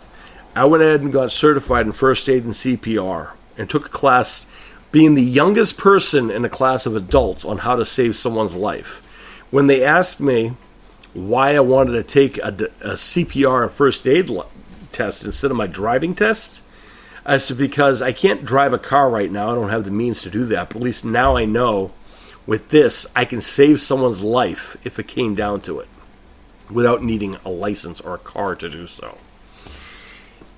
I went ahead and got certified in first aid and CPR and took a class, being the youngest person in a class of adults, on how to save someone's life. When they asked me why I wanted to take a CPR and first aid test instead of my driving test, I said, because I can't drive a car right now. I don't have the means to do that. But at least now I know with this, I can save someone's life if it came down to it without needing a license or a car to do so.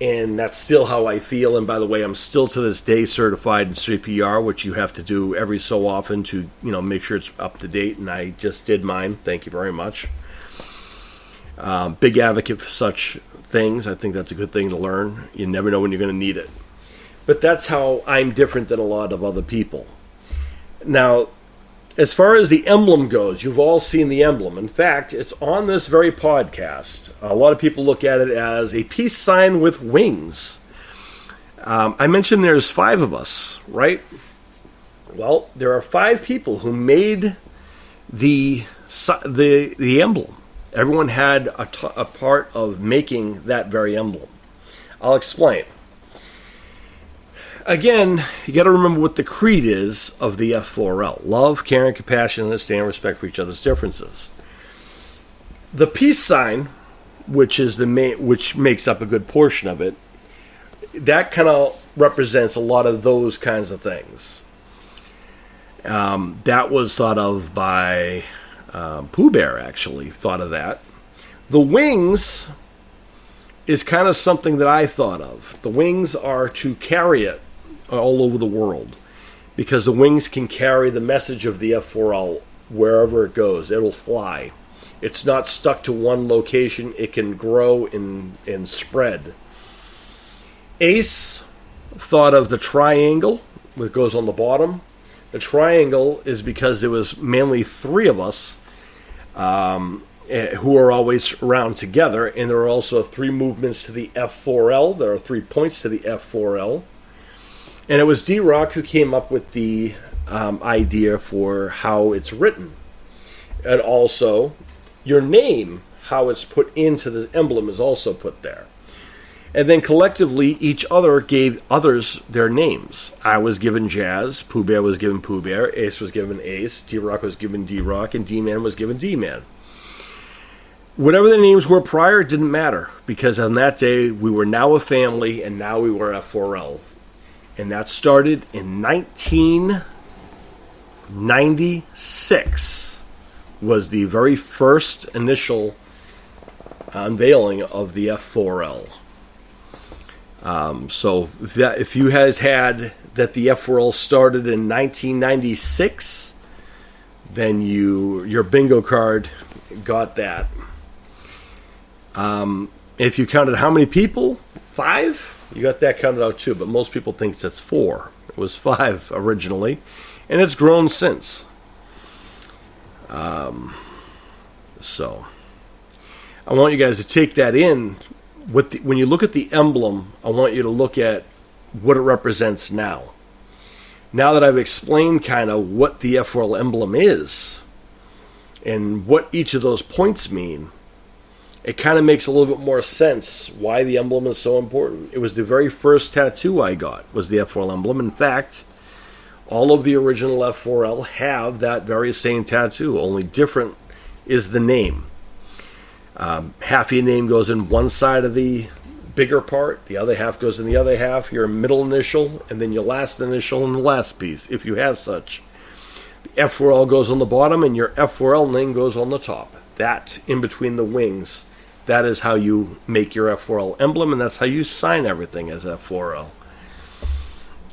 And that's still how I feel. And by the way, I'm still to this day certified in CPR, which you have to do every so often to, make sure it's up to date. And I just did mine. Thank you very much. Big advocate for such things. I think that's a good thing to learn. You never know when you're going to need it. But that's how I'm different than a lot of other people. Now, as far as the emblem goes, you've all seen the emblem. In fact, it's on this very podcast. A lot of people look at it as a peace sign with wings. I mentioned there's 5 of us, right? Well, there are 5 people who made the emblem. Everyone had a part of making that very emblem. I'll explain. Again, you got to remember what the creed is of the F4L. Love, caring, compassion, understanding, respect for each other's differences. The peace sign, which makes up a good portion of it, that kind of represents a lot of those kinds of things. That was thought of by Pooh Bear, actually, thought of that. The wings is kind of something that I thought of. The wings are to carry it all over the world, because the wings can carry the message of the F4L wherever it goes. It'll fly. It's not stuck to one location. It can grow and spread. Ace thought of the triangle that goes on the bottom. The triangle is because there was mainly 3 of us who are always around together, and there are also 3 movements to the F4L. There are 3 points to the F4L. And it was D-Rock who came up with the idea for how it's written. And also, your name, how it's put into the emblem, is also put there. And then collectively, each other gave others their names. I was given Jazz, Pooh Bear was given Pooh Bear, Ace was given Ace, D-Rock was given D-Rock, and D-Man was given D-Man. Whatever the names were prior, it didn't matter, because on that day, we were now a family, and now we were F4L. And that started in 1996, was the very first initial unveiling of the F4L. So if you guys had that the F4L started in 1996, then your bingo card got that. If you counted how many people, 5, you got that counted out too, but most people think that's 4. It was 5 originally, and it's grown since. So I want you guys to take that in. When you look at the emblem, I want you to look at what it represents now. Now that I've explained kind of what the F4L emblem is and what each of those points mean, it kind of makes a little bit more sense why the emblem is so important. It was the very first tattoo I got, was the F4L emblem. In fact, all of the original F4L have that very same tattoo, only different is the name. Half of your name goes in one side of the bigger part, the other half goes in the other half, your middle initial, and then your last initial and the last piece, if you have such. The F4L goes on the bottom, and your F4L name goes on the top. That, in between the wings, that is how you make your F4L emblem, and that's how you sign everything as F4L.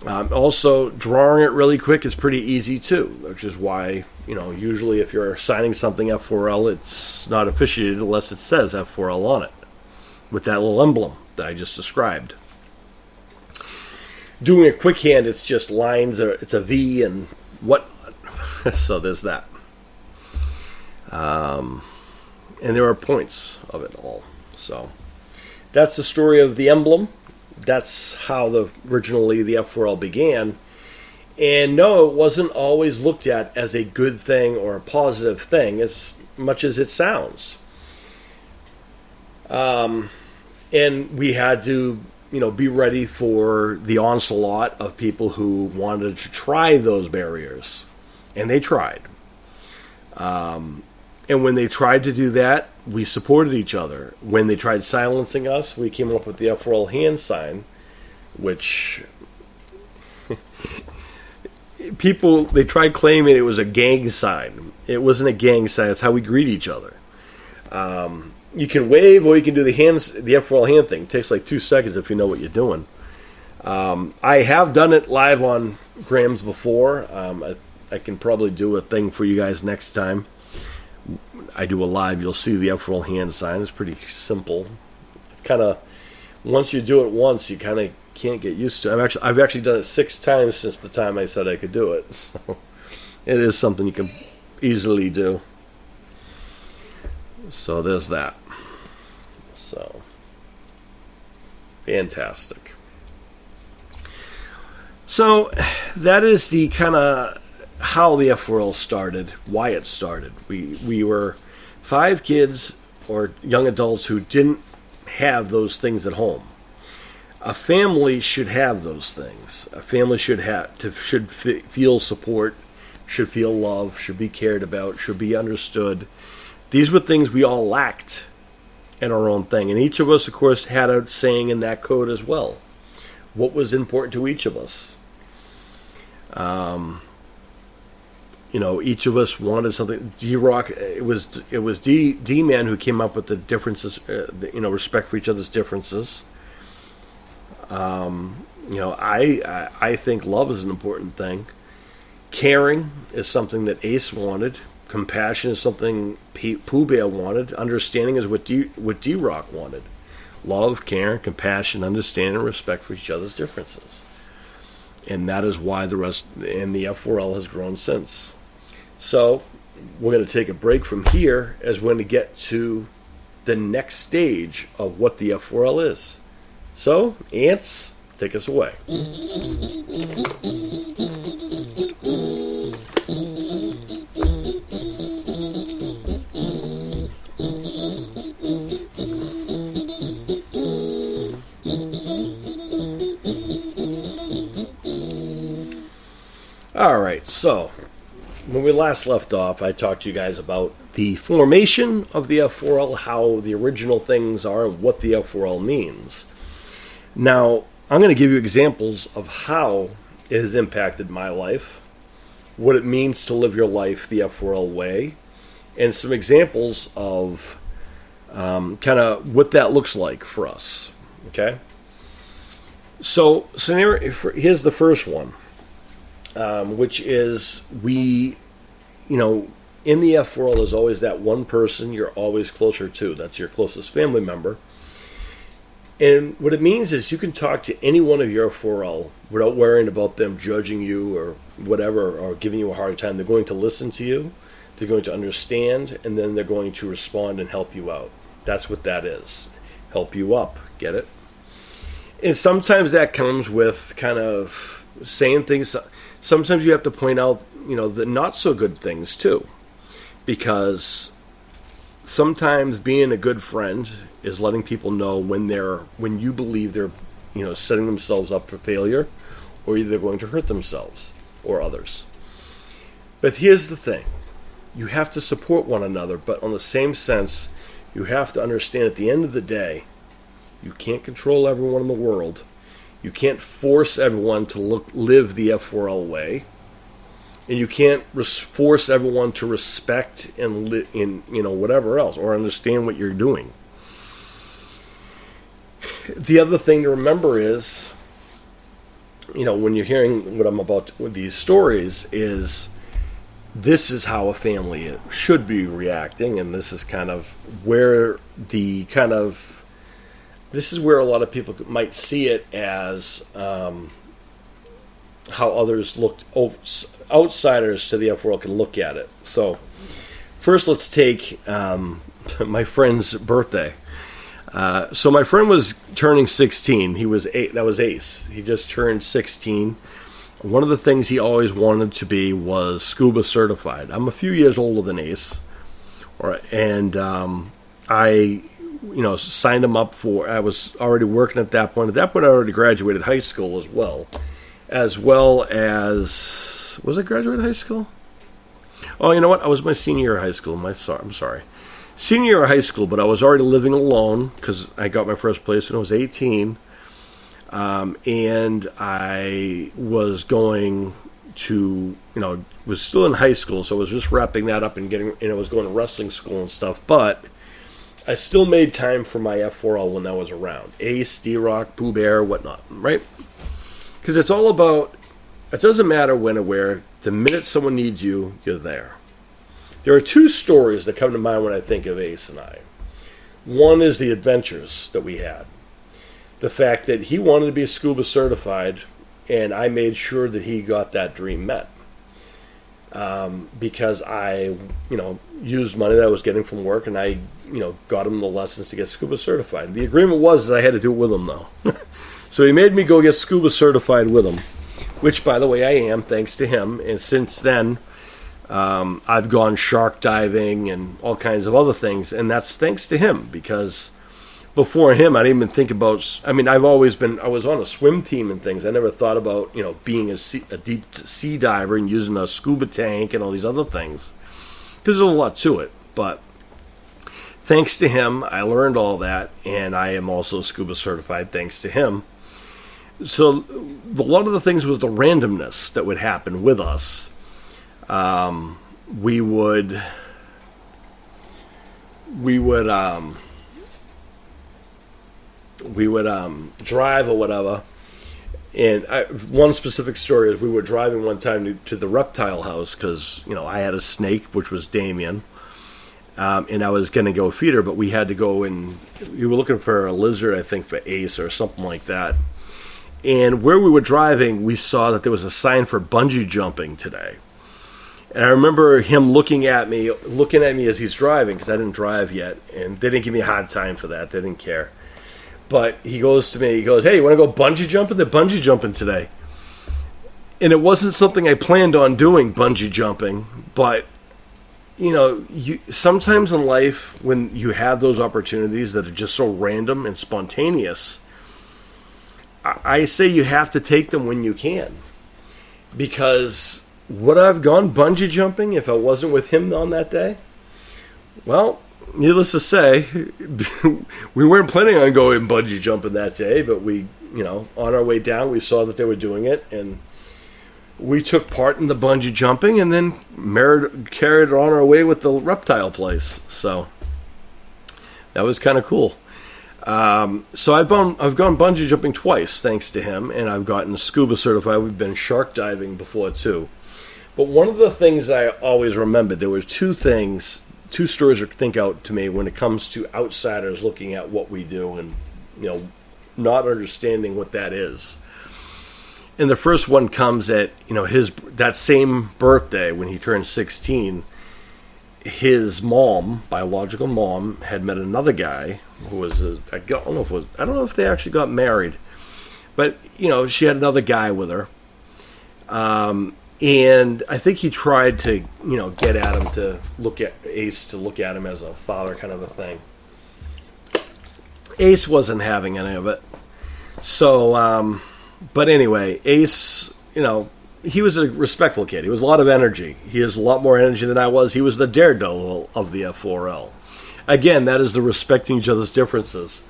Also, drawing it really quick is pretty easy too, which is why, usually if you're signing something F4L, it's not officiated unless it says F4L on it, with that little emblem that I just described. Doing a quick hand, it's just lines, or it's a V and whatnot. So there's that. And there are points of it all. So that's the story of the emblem. That's how originally the F4L began. And no, it wasn't always looked at as a good thing or a positive thing as much as it sounds. And we had to, be ready for the onslaught of people who wanted to try those barriers. And they tried. And when they tried to do that, we supported each other. When they tried silencing us, we came up with the F4L hand sign, which they tried claiming it was a gang sign. It wasn't a gang sign. It's how we greet each other. You can wave or you can do the F4L hand thing. It takes like 2 seconds if you know what you're doing. I have done it live on Grams before. I can probably do a thing for you guys next time. I do a live, you'll see the F4L hand sign. It's pretty simple. It's kind of, once you do it once, you kind of can't get used to it. I've actually done it 6 times since the time I said I could do it. So it is something you can easily do. So there's that. So fantastic. So that is the kind of how the F4L started, why it started. We were 5 kids or young adults who didn't have those things at home. A family should have those things. A family should feel support, should feel love, should be cared about, should be understood. These were things we all lacked in our own thing. And each of us, of course, had a saying in that code as well. What was important to each of us? Each of us wanted something. D-Rock, it was D-Man who came up with the differences, respect for each other's differences. I think love is an important thing. Caring is something that Ace wanted. Compassion is something Pooh Bear wanted. Understanding is what D-Rock wanted. Love, care, compassion, understanding, respect for each other's differences. And that is why the F4L has grown since. So we're going to take a break from here as we're going to get to the next stage of what the F4L is. So, Ants, take us away. All right, so when we last left off, I talked to you guys about the formation of the F4L, how the original things are, and what the F4L means. Now, I'm going to give you examples of how it has impacted my life, what it means to live your life the F4L way, and some examples of kind of what that looks like for us. Okay? So, here's the first one. Which is in the F4L is always that one person you're always closer to. That's your closest family member. And what it means is you can talk to any one of your F4L without worrying about them judging you or whatever, or giving you a hard time. They're going to listen to you, they're going to understand, and then they're going to respond and help you out. That's what that is. Help you up. Get it? And sometimes that comes with kind of saying things. Sometimes you have to point out, the not so good things too, because sometimes being a good friend is letting people know when you believe they're, setting themselves up for failure, or either going to hurt themselves or others. But here's the thing: you have to support one another, but on the same sense, you have to understand at the end of the day, you can't control everyone in the world. You can't force everyone to live the F4L way, and you can't force everyone to respect and whatever else, or understand what you're doing. The other thing to remember is, when you're hearing what I'm about with these stories, is this is how a family should be reacting, and this is kind of where this is where a lot of people might see it as how others outsiders to the F4L can look at it. So first let's take my friend's birthday. So my friend was turning 16. He was eight. That was Ace. He just turned 16. One of the things he always wanted to be was scuba certified. I'm a few years older than Ace, and I, signed him up for. I was already working at that point. At that point, I already graduated high school as well as was I graduated high school? Oh, you know what? I was my senior year of high school. I'm sorry. Senior year of high school, but I was already living alone because I got my first place when I was 18. And I was going to, was still in high school, so I was just wrapping that up and I was going to wrestling school and stuff, but I still made time for my F4L when that was around. Ace, D-Rock, Pooh Bear, whatnot, right? Because it's all about, it doesn't matter when or where, the minute someone needs you, you're there. There are two stories that come to mind when I think of Ace and I. One is the adventures that we had. The fact that he wanted to be scuba certified, and I made sure that he got that dream met. Because I, used money that I was getting from work, and I, got him the lessons to get scuba certified. The agreement was that I had to do it with him, though. So he made me go get scuba certified with him, which, by the way, I am, thanks to him. And since then, I've gone shark diving and all kinds of other things, and that's thanks to him, because before him, I didn't even think about, I was on a swim team and things. I never thought about, being a deep sea diver and using a scuba tank and all these other things. There's a lot to it, but thanks to him, I learned all that, and I am also scuba certified thanks to him. So a lot of the things with the randomness that would happen with us, we would drive or whatever. And one specific story is we were driving one time to the reptile house because, I had a snake, which was Damien, and I was going to go feed her, but we had to go and we were looking for a lizard, I think, for Ace or something like that. And where we were driving, we saw that there was a sign for bungee jumping today. And I remember him looking at me as he's driving, because I didn't drive yet, and they didn't give me a hard time for that. They didn't care. But he goes to me, hey, you want to go bungee jumping? They're bungee jumping today. And it wasn't something I planned on doing, bungee jumping, but, sometimes in life, when you have those opportunities that are just so random and spontaneous, I say you have to take them when you can. Because would I have gone bungee jumping if I wasn't with him on that day? Well, needless to say, we weren't planning on going bungee jumping that day, but we, on our way down, we saw that they were doing it, and we took part in the bungee jumping, and then carried it on our way with the reptile place. So that was kind of cool. So I've gone bungee jumping twice, thanks to him, and I've gotten scuba certified. We've been shark diving before too. But one of the things I always remembered, there were two stories that think out to me when it comes to outsiders looking at what we do and, not understanding what that is. And the first one comes at, that same birthday when he turned 16, his mom, biological mom, had met another guy who was I don't know if they actually got married, but she had another guy with her, and I think he tried to get at him to look at him as a father, kind of a thing. Ace wasn't having any of it, so but anyway, Ace, he was a respectful kid. He was a lot of energy. He has a lot more energy than I was. He was the daredevil of the F4L. Again, that is the respecting each other's differences.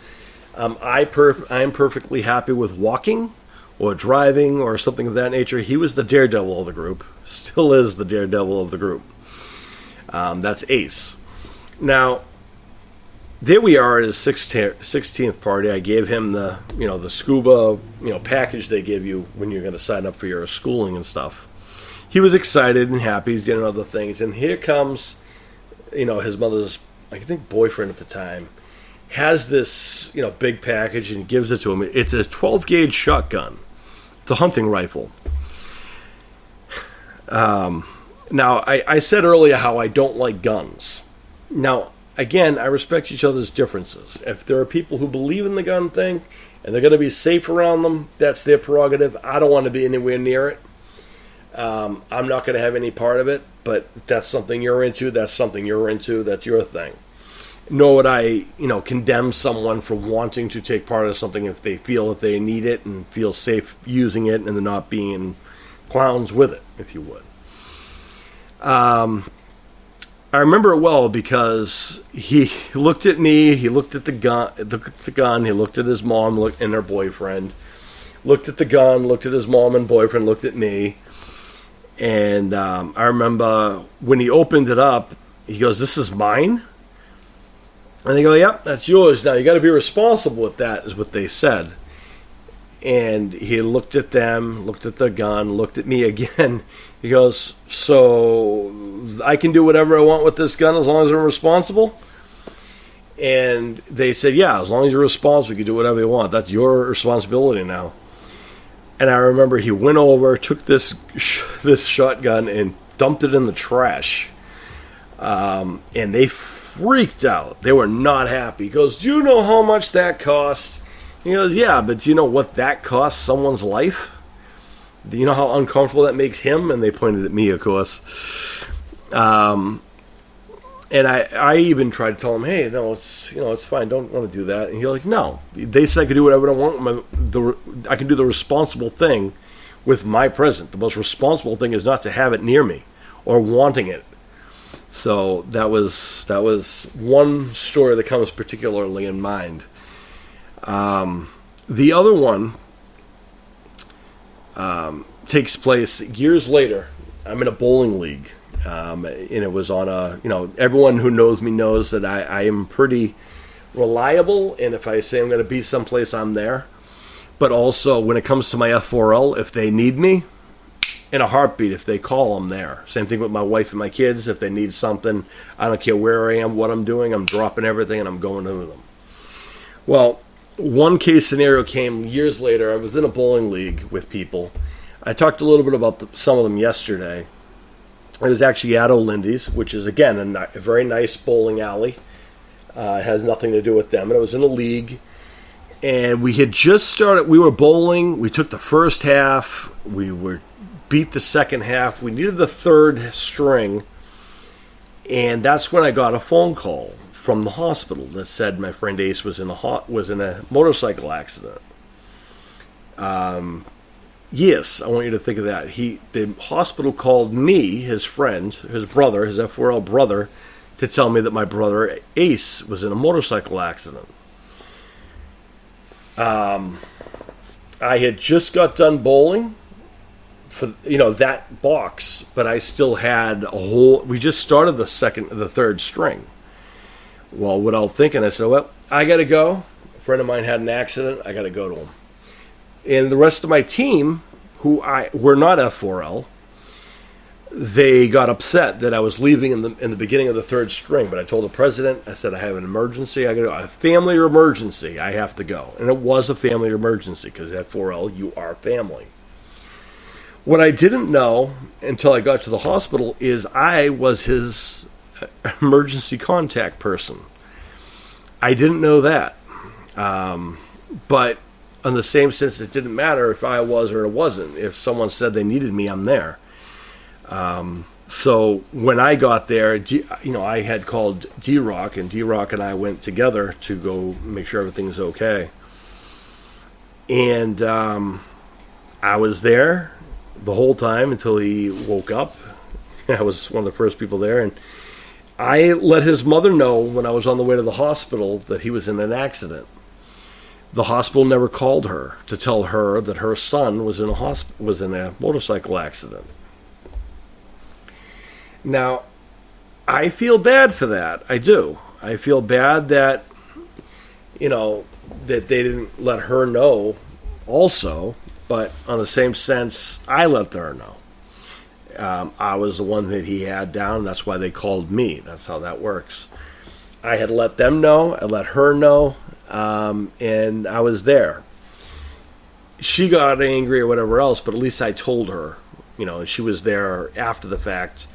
I am perfectly happy with walking or driving or something of that nature. He was the daredevil of the group. Still is the daredevil of the group. That's Ace. Now, there we are at his 16th party. I gave him the scuba package they give you when you're going to sign up for your schooling and stuff. He was excited and happy. He's getting other things, and here comes his mother's, I think, boyfriend at the time, has this big package, and he gives it to him. It's a 12 gauge shotgun. It's a hunting rifle. Now I said earlier how I don't like guns. Now, again, I respect each other's differences. If there are people who believe in the gun thing and they're going to be safe around them, that's their prerogative. I don't want to be anywhere near it. I'm not going to have any part of it, but that's something you're into. That's something you're into. That's your thing. Nor would I, condemn someone for wanting to take part of something if they feel that they need it and feel safe using it and they're not being clowns with it, if you would. I remember it well because he looked at me, he looked at the gun, he looked at his mom and her boyfriend, looked at the gun, looked at his mom and boyfriend, looked at me, and I remember when he opened it up, he goes, "This is mine?" And they go, "Yep, that's yours. Now you got to be responsible with that," is what they said. And he looked at them, looked at the gun, looked at me again. He goes, "So I can do whatever I want with this gun as long as I'm responsible?" And they said, "Yeah, as long as you're responsible, you can do whatever you want. That's your responsibility now." And I remember he went over, took this shotgun and dumped it in the trash. And they freaked out. They were not happy. He goes, "Do you know how much that cost?" He goes, "Yeah, but do you know what that costs someone's life? Do you know how uncomfortable that makes him?" And they pointed at me, of course. And I even tried to tell him, "Hey, no, it's fine. Don't want to do that." And he's like, "No, they said I could do whatever I want. I can do the responsible thing with my present. The most responsible thing is not to have it near me or wanting it." So that was one story that comes particularly in mind. The other one takes place years later. I'm in a bowling league, and it was on everyone who knows me knows that I am pretty reliable, and if I say I'm going to be someplace, I'm there. But also, when it comes to my F4L, if they need me, in a heartbeat, if they call, I'm there. Same thing with my wife and my kids. If they need something, I don't care where I am, what I'm doing, I'm dropping everything and I'm going to them. Well, one case scenario came years later. I was in a bowling league with people. I talked a little bit about some of them yesterday. It was actually at O'Lindy's, which is, again, a very nice bowling alley. It has nothing to do with them. And it was in a league. And we had just started. We were bowling. We took the first half. We beat the second half. We needed the third string. And that's when I got a phone call from the hospital that said my friend Ace was in a motorcycle accident. Yes, I want you to think of that. The hospital called me, his friend, his brother, his F4L brother, to tell me that my brother Ace was in a motorcycle accident. I had just got done bowling for that box, but I still had we just started the third string. Well, without thinking, I said, "Well, I got to go. A friend of mine had an accident. I got to go to him." And the rest of my team, who were not F4L, they got upset that I was leaving in the beginning of the third string. But I told the president, I said, "I have an emergency. I got to go. A family emergency. I have to go." And it was a family emergency because at F4L, you are family. What I didn't know until I got to the hospital is I was his emergency contact person. I didn't know that. But in the same sense, it didn't matter if I was or it wasn't. If someone said they needed me, I'm there. So when I got there, I had called D-Rock, and D-Rock and I went together to go make sure everything's okay. And I was there the whole time until he woke up. I was one of the first people there, and I let his mother know when I was on the way to the hospital that he was in an accident. The hospital never called her to tell her that her son was in a motorcycle accident. Now, I feel bad for that. I do. I feel bad that that they didn't let her know also. But on the same sense, I let her know. I was the one that he had down. That's why they called me. That's how that works. I had let them know. I let her know. And I was there. She got angry or whatever else, but at least I told her. And she was there after the fact.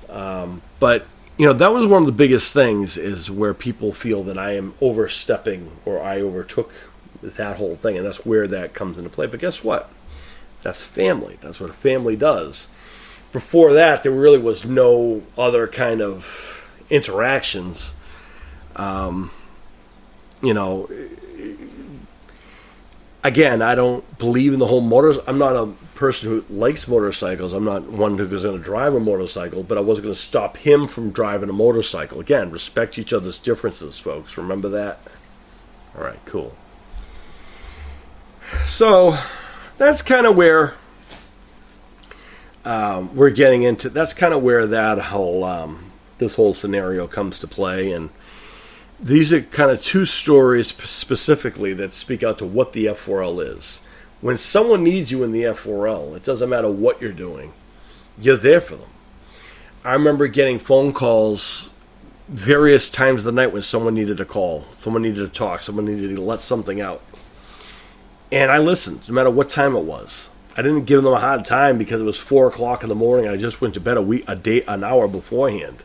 But that was one of the biggest things, is where people feel that I am overstepping or I overtook that whole thing, and that's where that comes into play. But guess what? That's family. That's what a family does. Before that, there really was no other kind of interactions. Again, I don't believe in the whole I'm not a person who likes motorcycles. I'm not one who's going to drive a motorcycle, but I wasn't going to stop him from driving a motorcycle. Again, respect each other's differences, folks. Remember that? All right, cool. So that's kind of where we're getting into. That's kind of where that whole this whole scenario comes to play, and these are kind of two stories specifically that speak out to what the F4L is. When someone needs you in the F4L, it doesn't matter what you're doing. You're there for them. I remember getting phone calls various times of the night when someone needed a call, someone needed to talk, someone needed to let something out. And I listened, no matter what time it was. I didn't give them a hard time because it was 4 o'clock in the morning. I just went to bed an hour beforehand.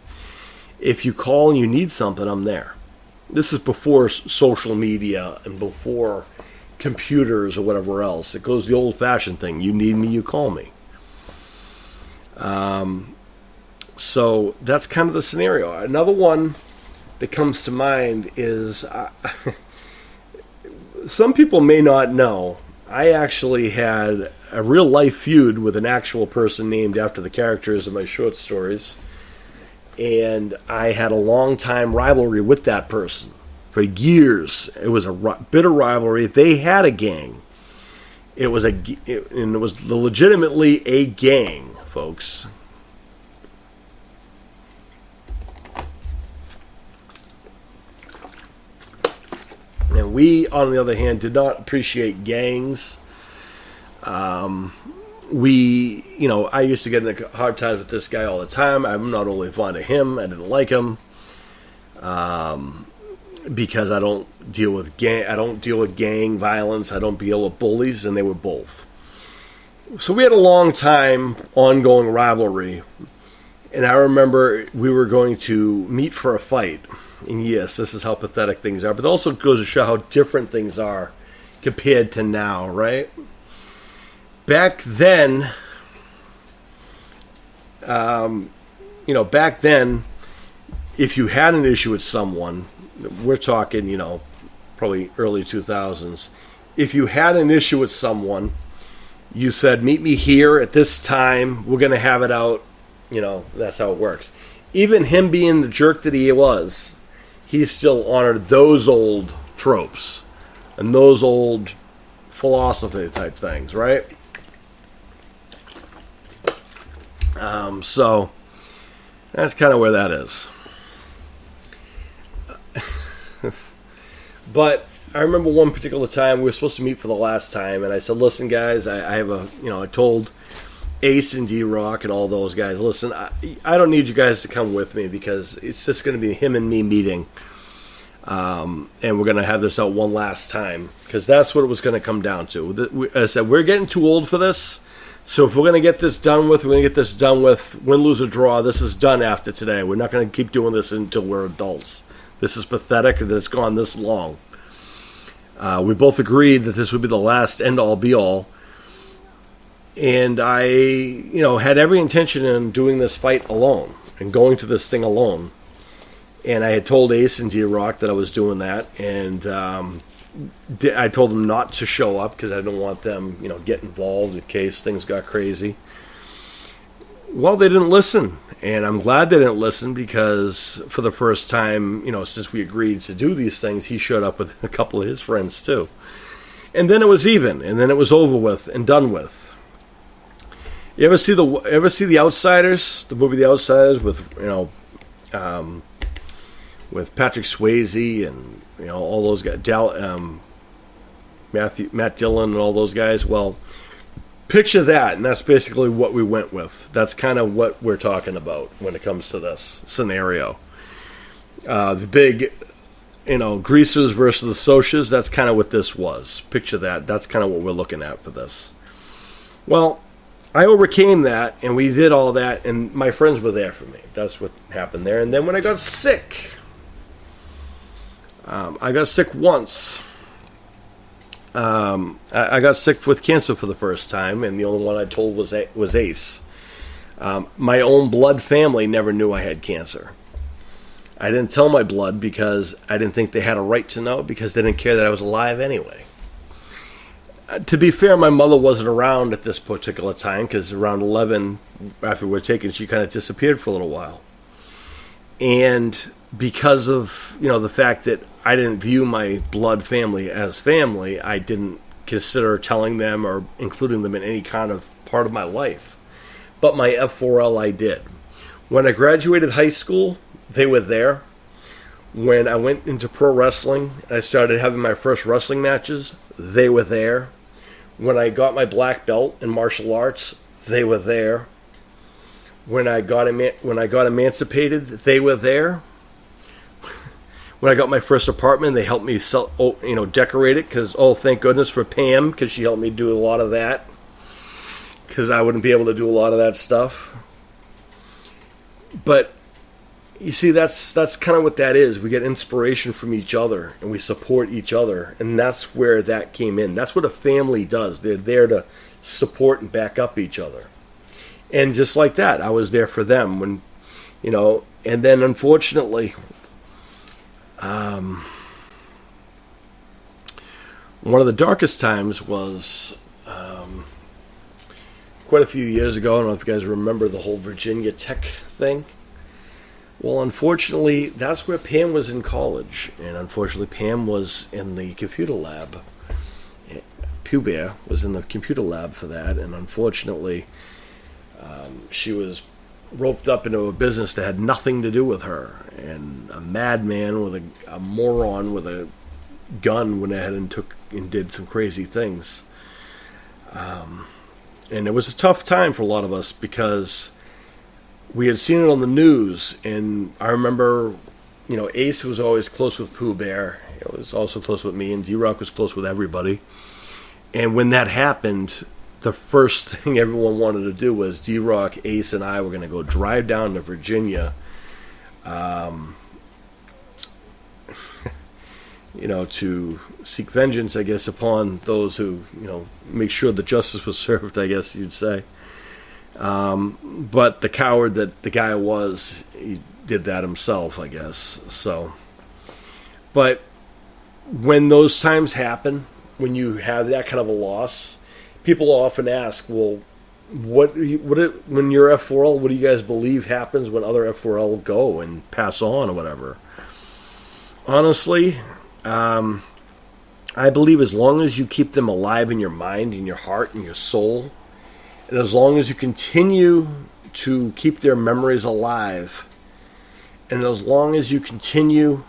If you call and you need something, I'm there. This is before social media and before computers or whatever else. It goes the old-fashioned thing. You need me, you call me. So that's kind of the scenario. Another one that comes to mind is some people may not know, I actually had a real-life feud with an actual person named after the characters in my short stories. And I had a long-time rivalry with that person. For years, it was a bitter rivalry. They had a gang. It was legitimately a gang, folks. And we, on the other hand, did not appreciate gangs. I used to get into hard times with this guy all the time. I'm not only fond of him, I didn't like him, because I don't deal with gang violence. I don't deal with bullies, and they were both. So we had a long time ongoing rivalry, and I remember we were going to meet for a fight. And yes, this is how pathetic things are, but it also goes to show how different things are compared to now, right? Back then, if you had an issue with someone, we're talking, probably early 2000s. If you had an issue with someone, you said, meet me here at this time, we're going to have it out, that's how it works. Even him being the jerk that he was, he still honored those old tropes and those old philosophy type things, right? So that's kind of where that is. But I remember one particular time we were supposed to meet for the last time, and I said, "Listen, guys, I have I told Ace and D-Rock and all those guys, listen, I don't need you guys to come with me because it's just going to be him and me meeting, and we're going to have this out one last time because that's what it was going to come down to." As I said, we're getting too old for this. So if we're going to get this done with, we're going to get this done with. Win, lose, or draw. This is done after today. We're not going to keep doing this until we're adults. This is pathetic that it's gone this long. We both agreed that this would be the last end-all, be-all. And I, had every intention in doing this fight alone and going to this thing alone. And I had told Ace and D-Rock that I was doing that. And I told them not to show up because I didn't want them, get involved in case things got crazy. Well, they didn't listen, and I'm glad they didn't listen because for the first time, since we agreed to do these things, he showed up with a couple of his friends too. And then it was even, and then it was over with and done with. You ever see The Outsiders, the movie The Outsiders with Patrick Swayze and all those guys, Matt Dillon and all those guys? Well, picture that, and that's basically what we went with. That's kind of what we're talking about when it comes to this scenario. The big, greasers versus the socias, that's kind of what this was. Picture that. That's kind of what we're looking at for this. Well, I overcame that, and we did all that, and my friends were there for me. That's what happened there. And then when I got sick, I got sick once. I got sick with cancer for the first time, and the only one I told was Ace. My own blood family never knew I had cancer. I didn't tell my blood because I didn't think they had a right to know, because they didn't care that I was alive anyway. To be fair, my mother wasn't around at this particular time, because around 11, after we were taken, she kind of disappeared for a little while. And because of the fact that I didn't view my blood family as family, I didn't consider telling them or including them in any kind of part of my life. But my F4L I did. When I graduated high school, they were there. When I went into pro wrestling, I started having my first wrestling matches, they were there. When I got my black belt in martial arts, they were there. When I got emancipated, they were there. When I got my first apartment, they helped me decorate it, because thank goodness for Pam, because she helped me do a lot of that, because I wouldn't be able to do a lot of that stuff. But you see, that's kind of what that is. We get inspiration from each other, and we support each other, and that's where that came in. That's what a family does. They're there to support and back up each other. And just like that, I was there for them when, and then unfortunately, one of the darkest times was quite a few years ago. I don't know if you guys remember the whole Virginia Tech thing. Well, unfortunately, that's where Pam was in college, and unfortunately, Pam was in the computer lab. Hwere was in the computer lab for that, and unfortunately, she was roped up into a business that had nothing to do with her, and a madman with a moron with a gun went ahead and did some crazy things. And it was a tough time for a lot of us, because we had seen it on the news, and I remember, Ace was always close with Pooh Bear. It was also close with me, and D-Rock was close with everybody. And when that happened, the first thing everyone wanted to do was D-Rock, Ace, and I were going to go drive down to Virginia, to seek vengeance, I guess, upon those who, make sure that justice was served, I guess you'd say. But the coward that the guy was, he did that himself, I guess. So, but when those times happen, when you have that kind of a loss, people often ask, well, when you're F4L, what do you guys believe happens when other F4L go and pass on or whatever? Honestly, I believe as long as you keep them alive in your mind, in your heart, in your soul, and as long as you continue to keep their memories alive, and as long as you continue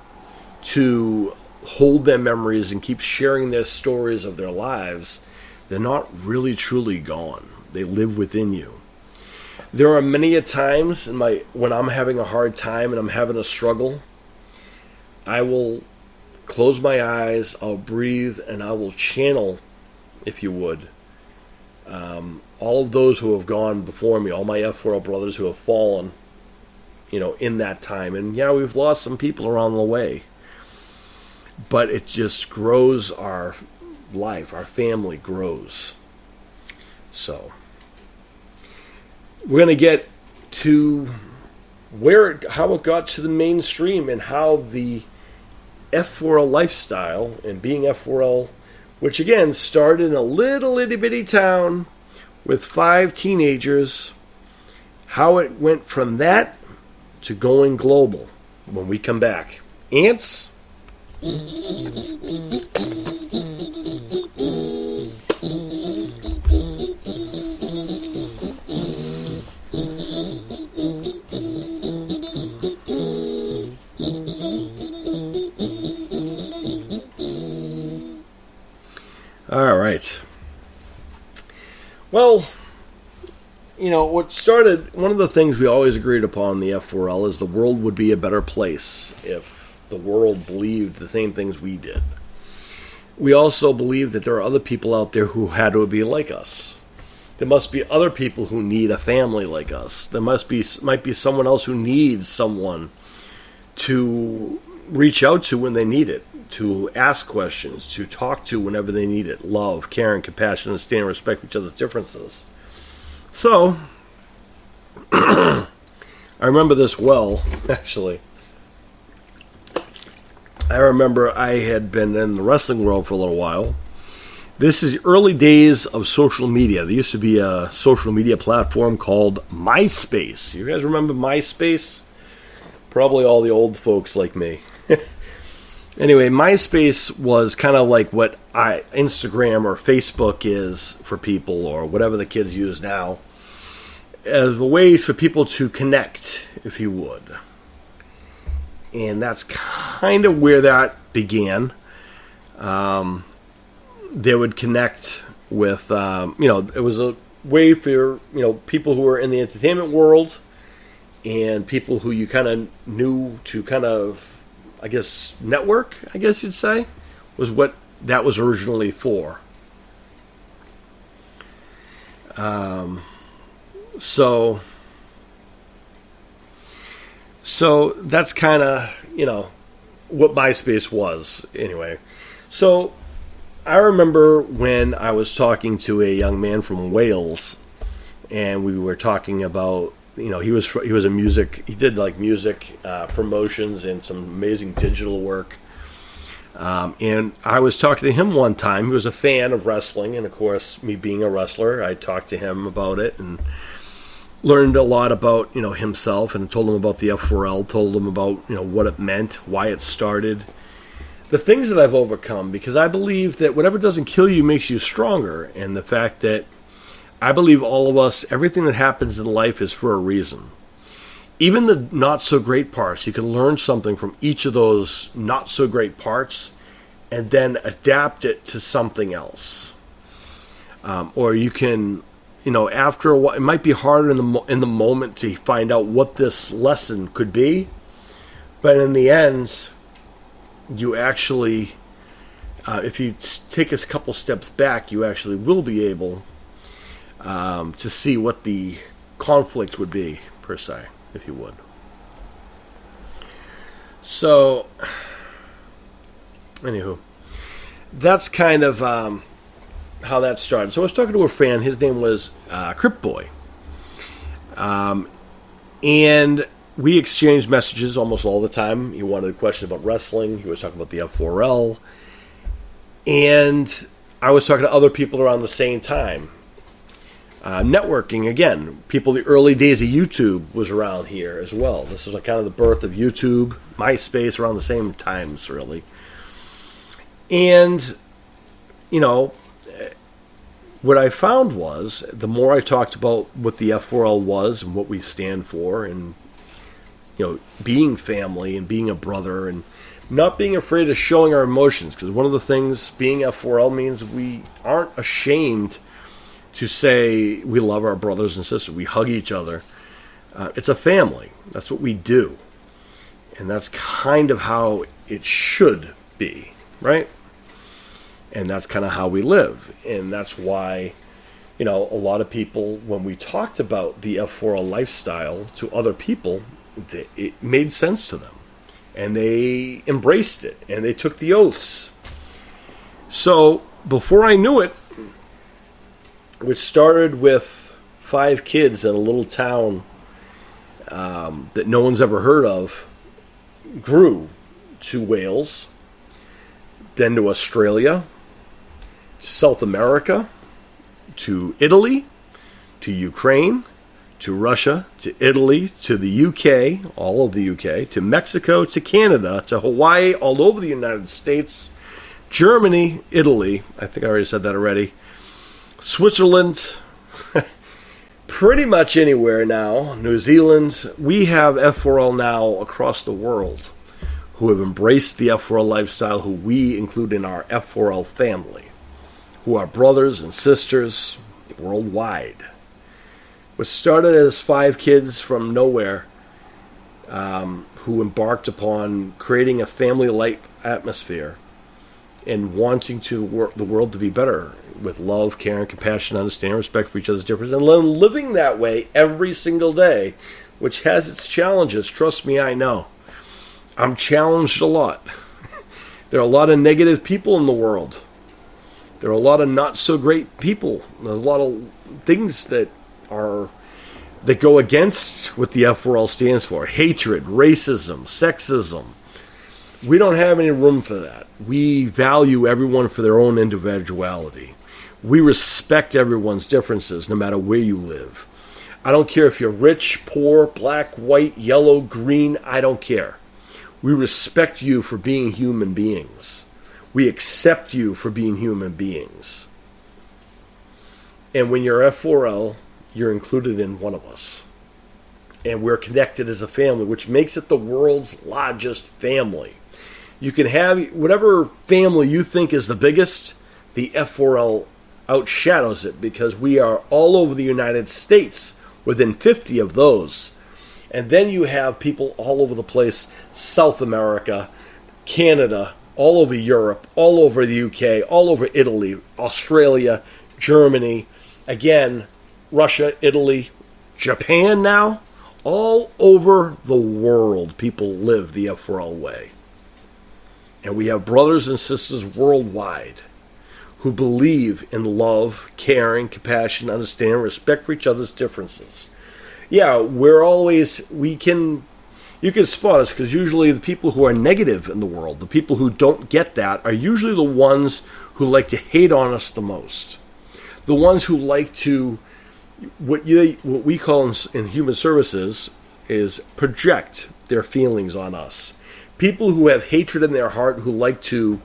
to hold their memories and keep sharing their stories of their lives, they're not really truly gone. They live within you. There are many a times when I'm having a hard time and I'm having a struggle, I will close my eyes, I'll breathe, and I will channel, if you would, all of those who have gone before me, all my F4L brothers who have fallen, in that time. And yeah, we've lost some people along the way, but it just grows our life, our family grows. So, we're going to get to how it got to the mainstream and how the F4L lifestyle and being F4L, which again started in a little itty bitty town with 5 teenagers, how it went from that to going global when we come back. Ants? All right. Well, what started, one of the things we always agreed upon in the F4L is the world would be a better place if the world believed the same things we did. We also believed that there are other people out there who had to be like us. There must be other people who need a family like us. There might be someone else who needs someone to reach out to when they need it, to ask questions, to talk to whenever they need it. Love, caring, compassion, understanding, respect each other's differences. So, I remember this well, actually. I remember I had been in the wrestling world for a little while. This is early days of social media. There used to be a social media platform called MySpace. You guys remember MySpace? Probably all the old folks like me. Anyway, MySpace was kind of like what Instagram or Facebook is for people, or whatever the kids use now, as a way for people to connect, if you would. And that's kind of where that began. They would connect with, it was a way for, people who were in the entertainment world and people who you kind of knew to kind of, I guess, network, I guess you'd say, was what that was originally for. So that's kind of, what MySpace was, anyway. So I remember when I was talking to a young man from Wales, and we were talking about, he did like music promotions and some amazing digital work. And I was talking to him one time. He was a fan of wrestling, and of course, me being a wrestler, I talked to him about it and learned a lot about, himself, and told him about the F4L, told him about, what it meant, why it started, the things that I've overcome, because I believe that whatever doesn't kill you makes you stronger, and the fact that I believe all of us, everything that happens in life is for a reason. Even the not-so-great parts, you can learn something from each of those not-so-great parts and then adapt it to something else. Or you can, after a while, it might be harder in the moment to find out what this lesson could be, but in the end, you actually, if you take a couple steps back, you actually will be able to see what the conflict would be, per se, if you would. So, anywho, that's kind of how that started. So I was talking to a fan. His name was Crip Boy. And we exchanged messages almost all the time. He wanted a question about wrestling. He was talking about the F4L. And I was talking to other people around the same time. Networking, again. People, the early days of YouTube was around here as well. This was like kind of the birth of YouTube, MySpace, around the same times, really. And, what I found was, the more I talked about what the F4L was and what we stand for, and being family and being a brother and not being afraid of showing our emotions, because one of the things being F4L means we aren't ashamed to say we love our brothers and sisters. We hug each other. It's a family. That's what we do. And that's kind of how it should be, right? And that's kind of how we live. And that's why, a lot of people, when we talked about the F4L lifestyle to other people, it made sense to them. And they embraced it. And they took the oaths. So, before I knew it, which started with 5 kids in a little town that no one's ever heard of, grew to Wales, then to Australia, to South America, to Italy, to Ukraine, to Russia, to Italy, to the UK, all of the UK, to Mexico, to Canada, to Hawaii, all over the United States, Germany, Italy, I think I already said that already, Switzerland, pretty much anywhere now, New Zealand. We have F4L now across the world who have embraced the F4L lifestyle, who we include in our F4L family, who are brothers and sisters worldwide. What started as 5 kids from nowhere who embarked upon creating a family-like atmosphere and wanting the world to be better with love, care, and compassion, understanding, respect for each other's differences, and living that way every single day, which has its challenges. Trust me, I know. I'm challenged a lot. There are a lot of negative people in the world. There are a lot of not so great people. There's a lot of things that go against what the F4L stands for. Hatred, racism, sexism. We don't have any room for that. We value everyone for their own individuality. We respect everyone's differences no matter where you live. I don't care if you're rich, poor, black, white, yellow, green, I don't care. We respect you for being human beings. We accept you for being human beings. And when you're F4L, you're included in one of us. And we're connected as a family, which makes it the world's largest family. You can have whatever family you think is the biggest, the F4L outshadows it because we are all over the United States, within 50 of those. And then you have people all over the place, South America, Canada, all over Europe, all over the UK, all over Italy, Australia, Germany, again, Russia, Italy, Japan now. All over the world, people live the F4L way. And we have brothers and sisters worldwide who believe in love, caring, compassion, understanding, respect for each other's differences. Yeah, you can spot us because usually the people who are negative in the world, the people who don't get that, are usually the ones who like to hate on us the most. The ones who like to, what we call in human services is project their feelings on us. People who have hatred in their heart, who like to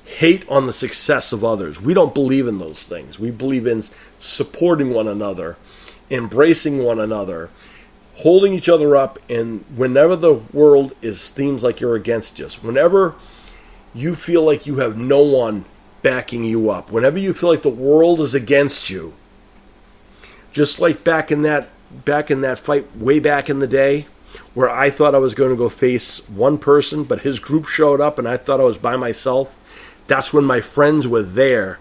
hate on the success of others. We don't believe in those things. We believe in supporting one another, embracing one another, holding each other up, and whenever the world seems like you're against us, whenever you feel like you have no one backing you up, whenever you feel like the world is against you, just like back in that fight way back in the day, where I thought I was going to go face one person, but his group showed up and I thought I was by myself. That's when my friends were there,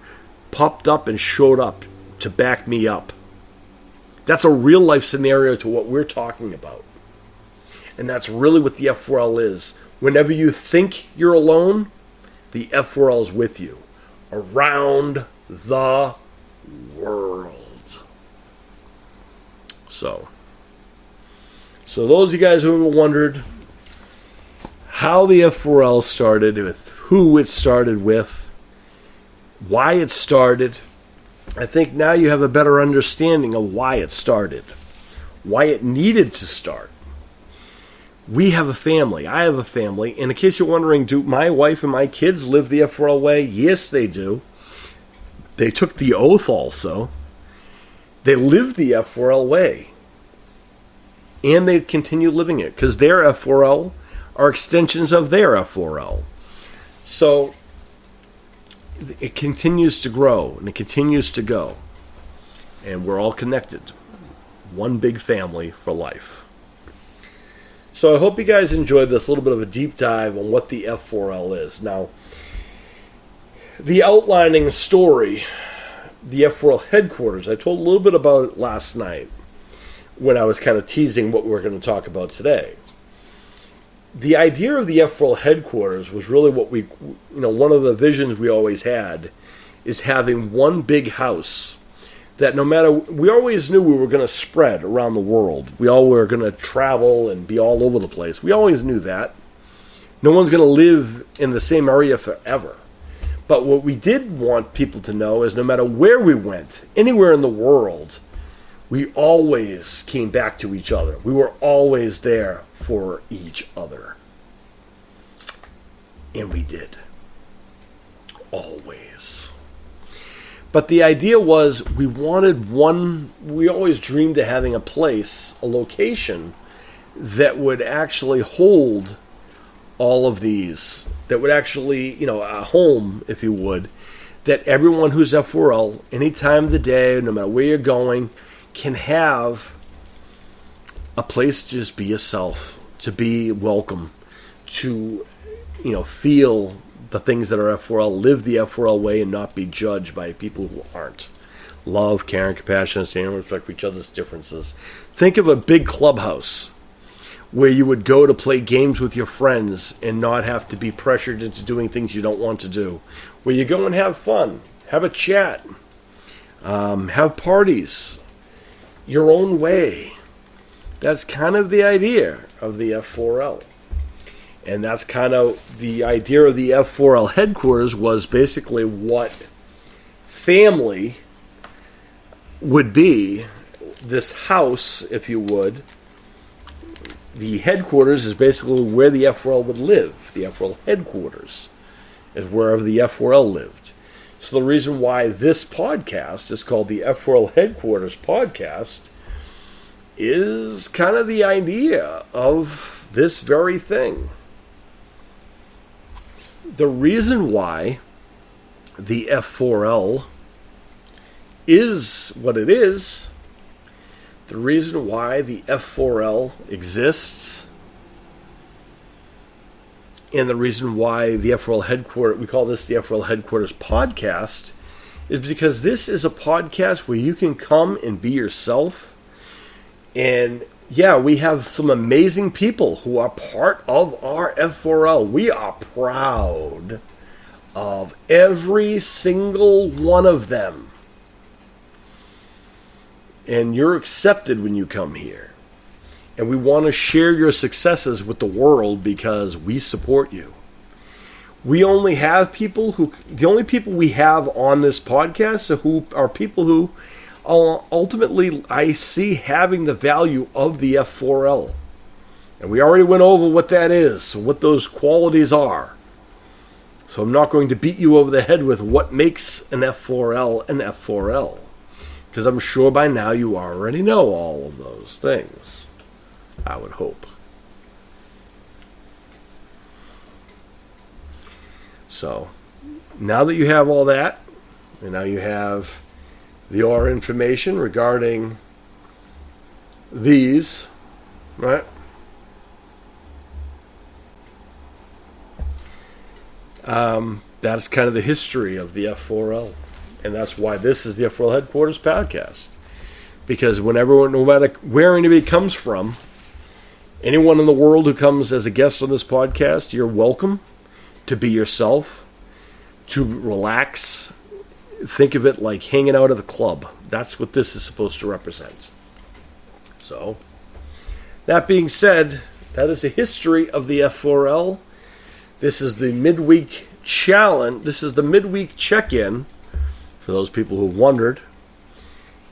popped up and showed up to back me up. That's a real life scenario to what we're talking about. And that's really what the F4L is. Whenever you think you're alone, the F4L is with you. Around the world. So those of you guys who have wondered how the F4L started, with who it started with, why it started, I think now you have a better understanding of why it started, why it needed to start. We have a family. I have a family. And in case you're wondering, do my wife and my kids live the F4L way? Yes, they do. They took the oath also. They live the F4L way. And they continue living it because their F4L are extensions of their F4L. So it continues to grow and it continues to go. And we're all connected. One big family for life. So I hope you guys enjoyed this little bit of a deep dive on what the F4L is. Now, the outlining story, the F4L headquarters, I told a little bit about it last night when I was kind of teasing what we're going to talk about today. The idea of the F4L headquarters was really what one of the visions we always had is having one big house that no matter, we always knew we were going to spread around the world. We all were going to travel and be all over the place. We always knew that. No one's going to live in the same area forever. But what we did want people to know is no matter where we went, anywhere in the world, we always came back to each other. We were always there for each other. And we did. Always. But the idea was we always dreamed of having a place, a location, that would actually hold all of these. That would actually, a home, if you would, that everyone who's F4L, any time of the day, no matter where you're going, can have a place to just be yourself, to be welcome, to feel the things that are F4L, live the F4L way, and not be judged by people who aren't. Love, caring, compassion, understanding, respect for each other's differences. Think of a big clubhouse where you would go to play games with your friends and not have to be pressured into doing things you don't want to do. Where you go and have fun, have a chat, have parties, your own way. That's kind of the idea of the F4L. And that's kind of the idea of the F4L headquarters, was basically what family would be. This house, if you would. The headquarters is basically where the F4L would live. The F4L headquarters is wherever the F4L lived. So the reason why this podcast is called the F4L Headquarters Podcast is kind of the idea of this very thing. The reason why the F4L is what it is, the reason why the F4L exists, and the reason why the F4L Headquarters, we call this the F4L Headquarters Podcast, is because this is a podcast where you can come and be yourself. And yeah, we have some amazing people who are part of our F4L. We are proud of every single one of them. And you're accepted when you come here. And we want to share your successes with the world because we support you. We only have people who, the only people we have on this podcast are people who ultimately I see having the value of the F4L. And we already went over what that is, what those qualities are. So I'm not going to beat you over the head with what makes an F4L an F4L. Because I'm sure by now you already know all of those things. I would hope. So, now that you have all that, and now you have your information regarding these, right? That's kind of the history of the F4L. And that's why this is the F4L Headquarters Podcast. Because no matter where anybody comes from, anyone in the world who comes as a guest on this podcast, you're welcome to be yourself, to relax. Think of it like hanging out at the club. That's what this is supposed to represent. So, that being said, that is the history of the F4L. This is the midweek challenge. This is the midweek check-in for those people who wondered.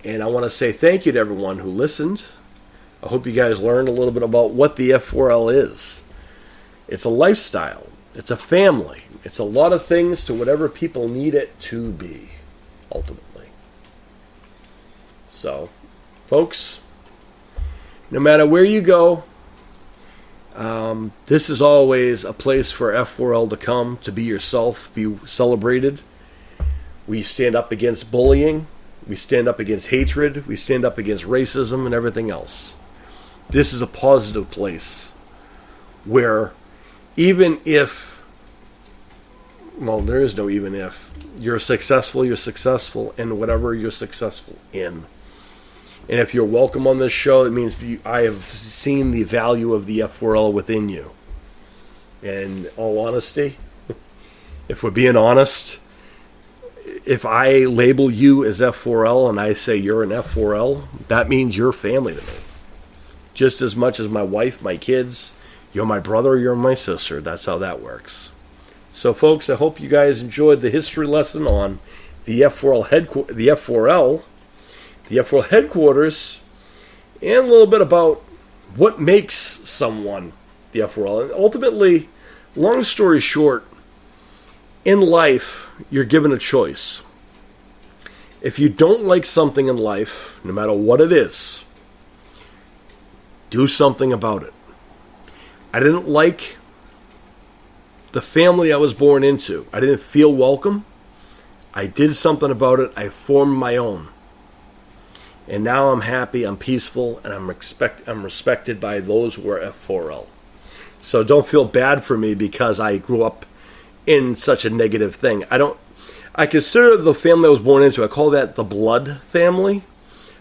And I want to say thank you to everyone who listened. I hope you guys learned a little bit about what the F4L is. It's a lifestyle. It's a family. It's a lot of things to whatever people need it to be, ultimately. So, folks, no matter where you go, this is always a place for F4L to come, to be yourself, be celebrated. We stand up against bullying. We stand up against hatred. We stand up against racism and everything else. This is a positive place where even if, well, there is no even if, you're successful in whatever you're successful in. And if you're welcome on this show, it means I have seen the value of the F4L within you. And in all honesty, if we're being honest, if I label you as F4L and I say you're an F4L, that means you're family to me. Just as much as my wife, my kids, you're my brother, you're my sister. That's how that works. So, folks, I hope you guys enjoyed the history lesson on the F4L headquarters, and a little bit about what makes someone the F4L. And ultimately, long story short, in life, you're given a choice. If you don't like something in life, no matter what it is, do something about it. I didn't like the family I was born into. I didn't feel welcome. I did something about it. I formed my own. And now I'm happy, I'm peaceful, and I'm respected by those who are F4L. So don't feel bad for me because I grew up in such a negative thing. I consider the family I was born into, I call that the blood family,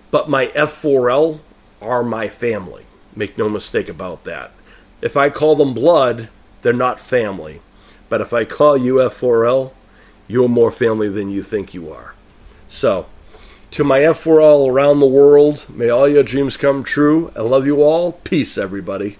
but my F4L are my family. Make no mistake about that. If I call them blood, they're not family. But if I call you F4L, you're more family than you think you are. So, to my F4L around the world, may all your dreams come true. I love you all. Peace, everybody.